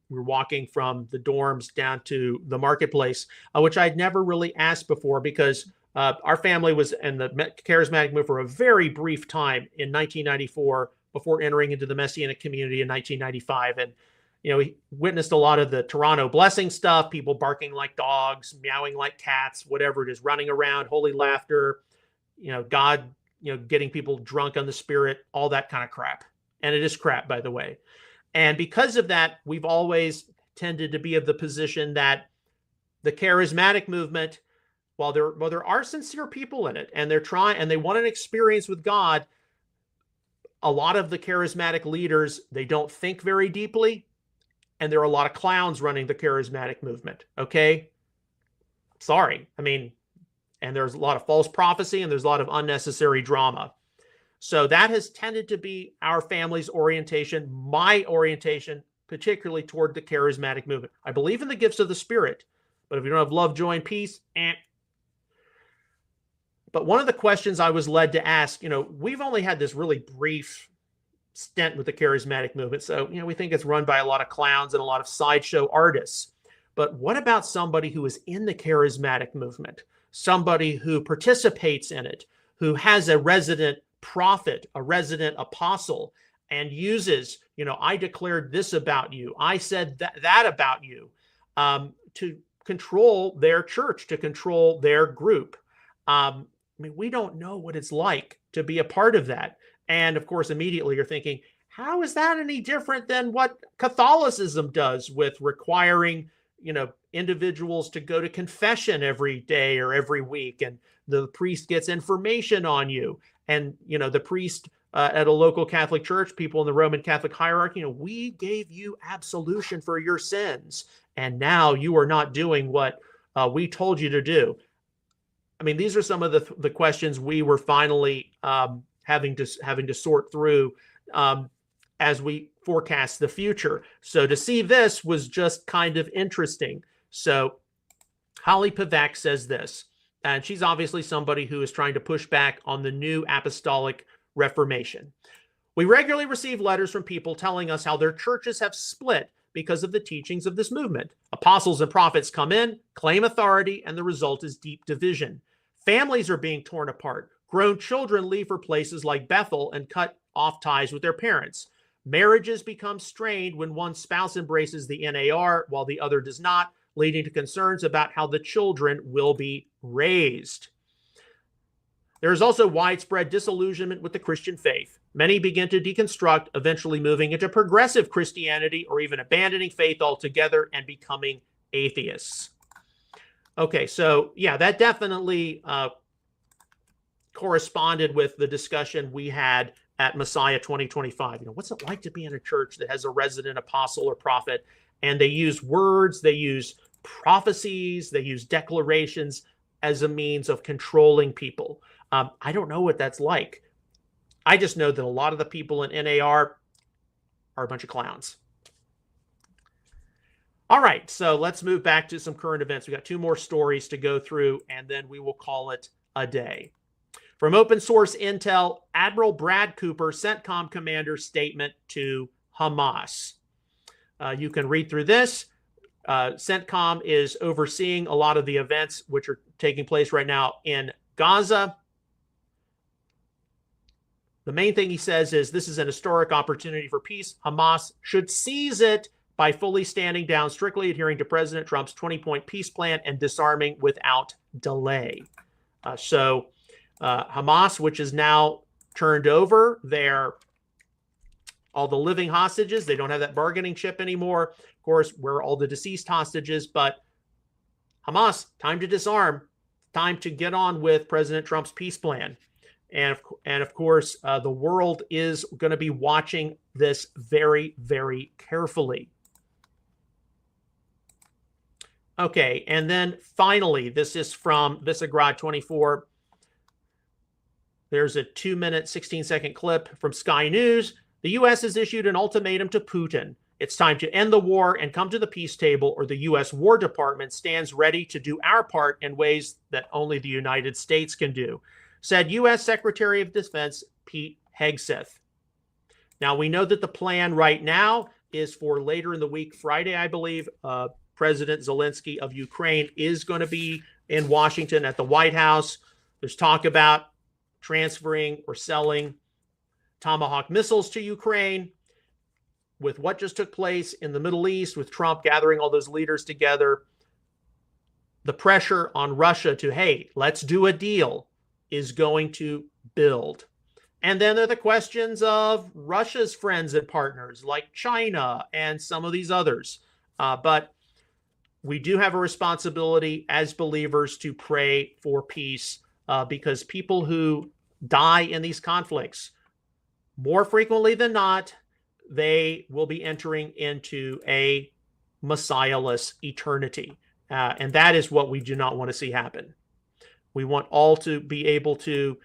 We were walking from the dorms down to the marketplace, which I'd never really asked before because our family was in the charismatic movement for a very brief time in 1994 before entering into the Messianic community in 1995. And, we witnessed a lot of the Toronto blessing stuff, people barking like dogs, meowing like cats, whatever it is, running around, holy laughter, God, getting people drunk on the Spirit, all that kind of crap. And it is crap, by the way. And because of that, we've always tended to be of the position that the charismatic movement, while there are sincere people in it and they're trying and they want an experience with God, a lot of the charismatic leaders, they don't think very deeply. And there are a lot of clowns running the charismatic movement. Okay. Sorry. And there's a lot of false prophecy and there's a lot of unnecessary drama. So that has tended to be our family's orientation, my orientation, particularly toward the charismatic movement. I believe in the gifts of the Spirit, but if you don't have love, joy, and peace, But But one of the questions I was led to ask, we've only had this really brief stint with the charismatic movement. So, we think it's run by a lot of clowns and a lot of sideshow artists. But what about somebody who is in the charismatic movement? Somebody who participates in it, who has a resident prophet, a resident apostle, and uses, I declared this about you, I said that about you, to control their church, to control their group. We don't know what it's like to be a part of that. And of course, immediately you're thinking, how is that any different than what Catholicism does with requiring, individuals to go to confession every day or every week, and the priest gets information on you, and the priest at a local Catholic church, people in the Roman Catholic hierarchy, we gave you absolution for your sins, and now you are not doing what we told you to do. These are some of the questions we were finally having to sort through as we forecast the future. So to see this was just kind of interesting. So Holly Pavak says this, and she's obviously somebody who is trying to push back on the new apostolic reformation. We regularly receive letters from people telling us how their churches have split because of the teachings of this movement. Apostles and prophets come in, claim authority, and the result is deep division. Families are being torn apart. Grown children leave for places like Bethel and cut off ties with their parents. Marriages become strained when one spouse embraces the NAR while the other does not, leading to concerns about how the children will be raised. There is also widespread disillusionment with the Christian faith. Many begin to deconstruct, eventually moving into progressive Christianity or even abandoning faith altogether and becoming atheists. Okay, so yeah, that definitely corresponded with the discussion we had at Messiah 2025. What's it like to be in a church that has a resident apostle or prophet, and they use words, they use prophecies, they use declarations as a means of controlling people. I don't know what that's like. I just know that a lot of the people in NAR are a bunch of clowns. All right, so let's move back to some current events. We got 2 more stories to go through, and then we will call it a day. From open source intel, Admiral Brad Cooper, CENTCOM commander's statement to Hamas. You can read through this. CENTCOM is overseeing a lot of the events which are taking place right now in Gaza. The main thing he says is this is an historic opportunity for peace. Hamas should seize it by fully standing down, strictly adhering to President Trump's 20-point peace plan and disarming without delay. Hamas, which is now turned over all the living hostages, they don't have that bargaining chip anymore. Of course, we're all the deceased hostages, but Hamas, time to disarm, time to get on with President Trump's peace plan. And of course, the world is going to be watching this very, very carefully. Okay, and then finally, this is from Visegrad 24. There's a 2-minute, 16-second clip from Sky News. The U.S. has issued an ultimatum to Putin. It's time to end the war and come to the peace table, or the U.S. War Department stands ready to do our part in ways that only the United States can do, said U.S. Secretary of Defense Pete Hegseth. Now, we know that the plan right now is for later in the week, Friday, I believe, President Zelensky of Ukraine is going to be in Washington at the White House. There's talk about transferring or selling Tomahawk missiles to Ukraine. With what just took place in the Middle East, with Trump gathering all those leaders together, the pressure on Russia to, hey, let's do a deal, is going to build. And then there are the questions of Russia's friends and partners like China and some of these others. But we do have a responsibility as believers to pray for peace, because people who die in these conflicts, more frequently than not, they will be entering into a Messiah-less eternity. And that is what we do not want to see happen. We want all to be able to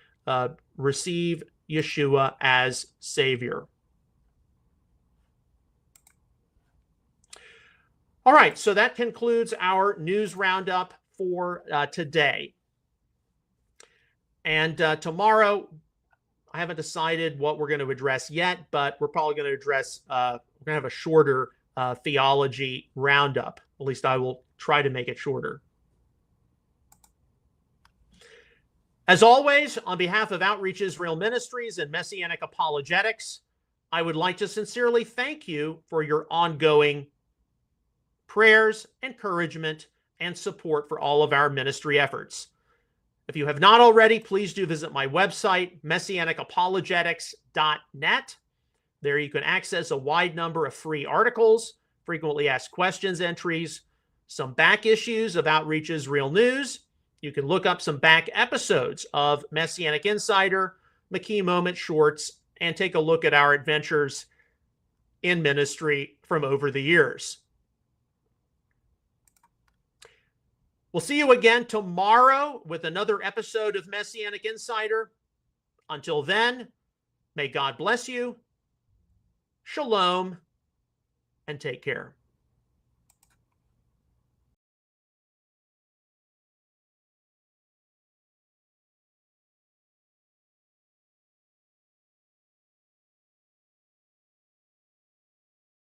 receive Yeshua as Savior. All right, so that concludes our news roundup for today. And tomorrow, I haven't decided what we're going to address yet, but we're probably going to address, we're going to have a shorter theology roundup. At least I will try to make it shorter. As always, on behalf of Outreach Israel Ministries and Messianic Apologetics, I would like to sincerely thank you for your ongoing prayers, encouragement, and support for all of our ministry efforts. If you have not already, please do visit my website, messianicapologetics.net. There you can access a wide number of free articles, frequently asked questions entries, some back issues of Outreach Israel News. You can look up some back episodes of Messianic Insider, McKee Moment Shorts, and take a look at our adventures in ministry from over the years. We'll see you again tomorrow with another episode of Messianic Insider. Until then, may God bless you, shalom, and take care.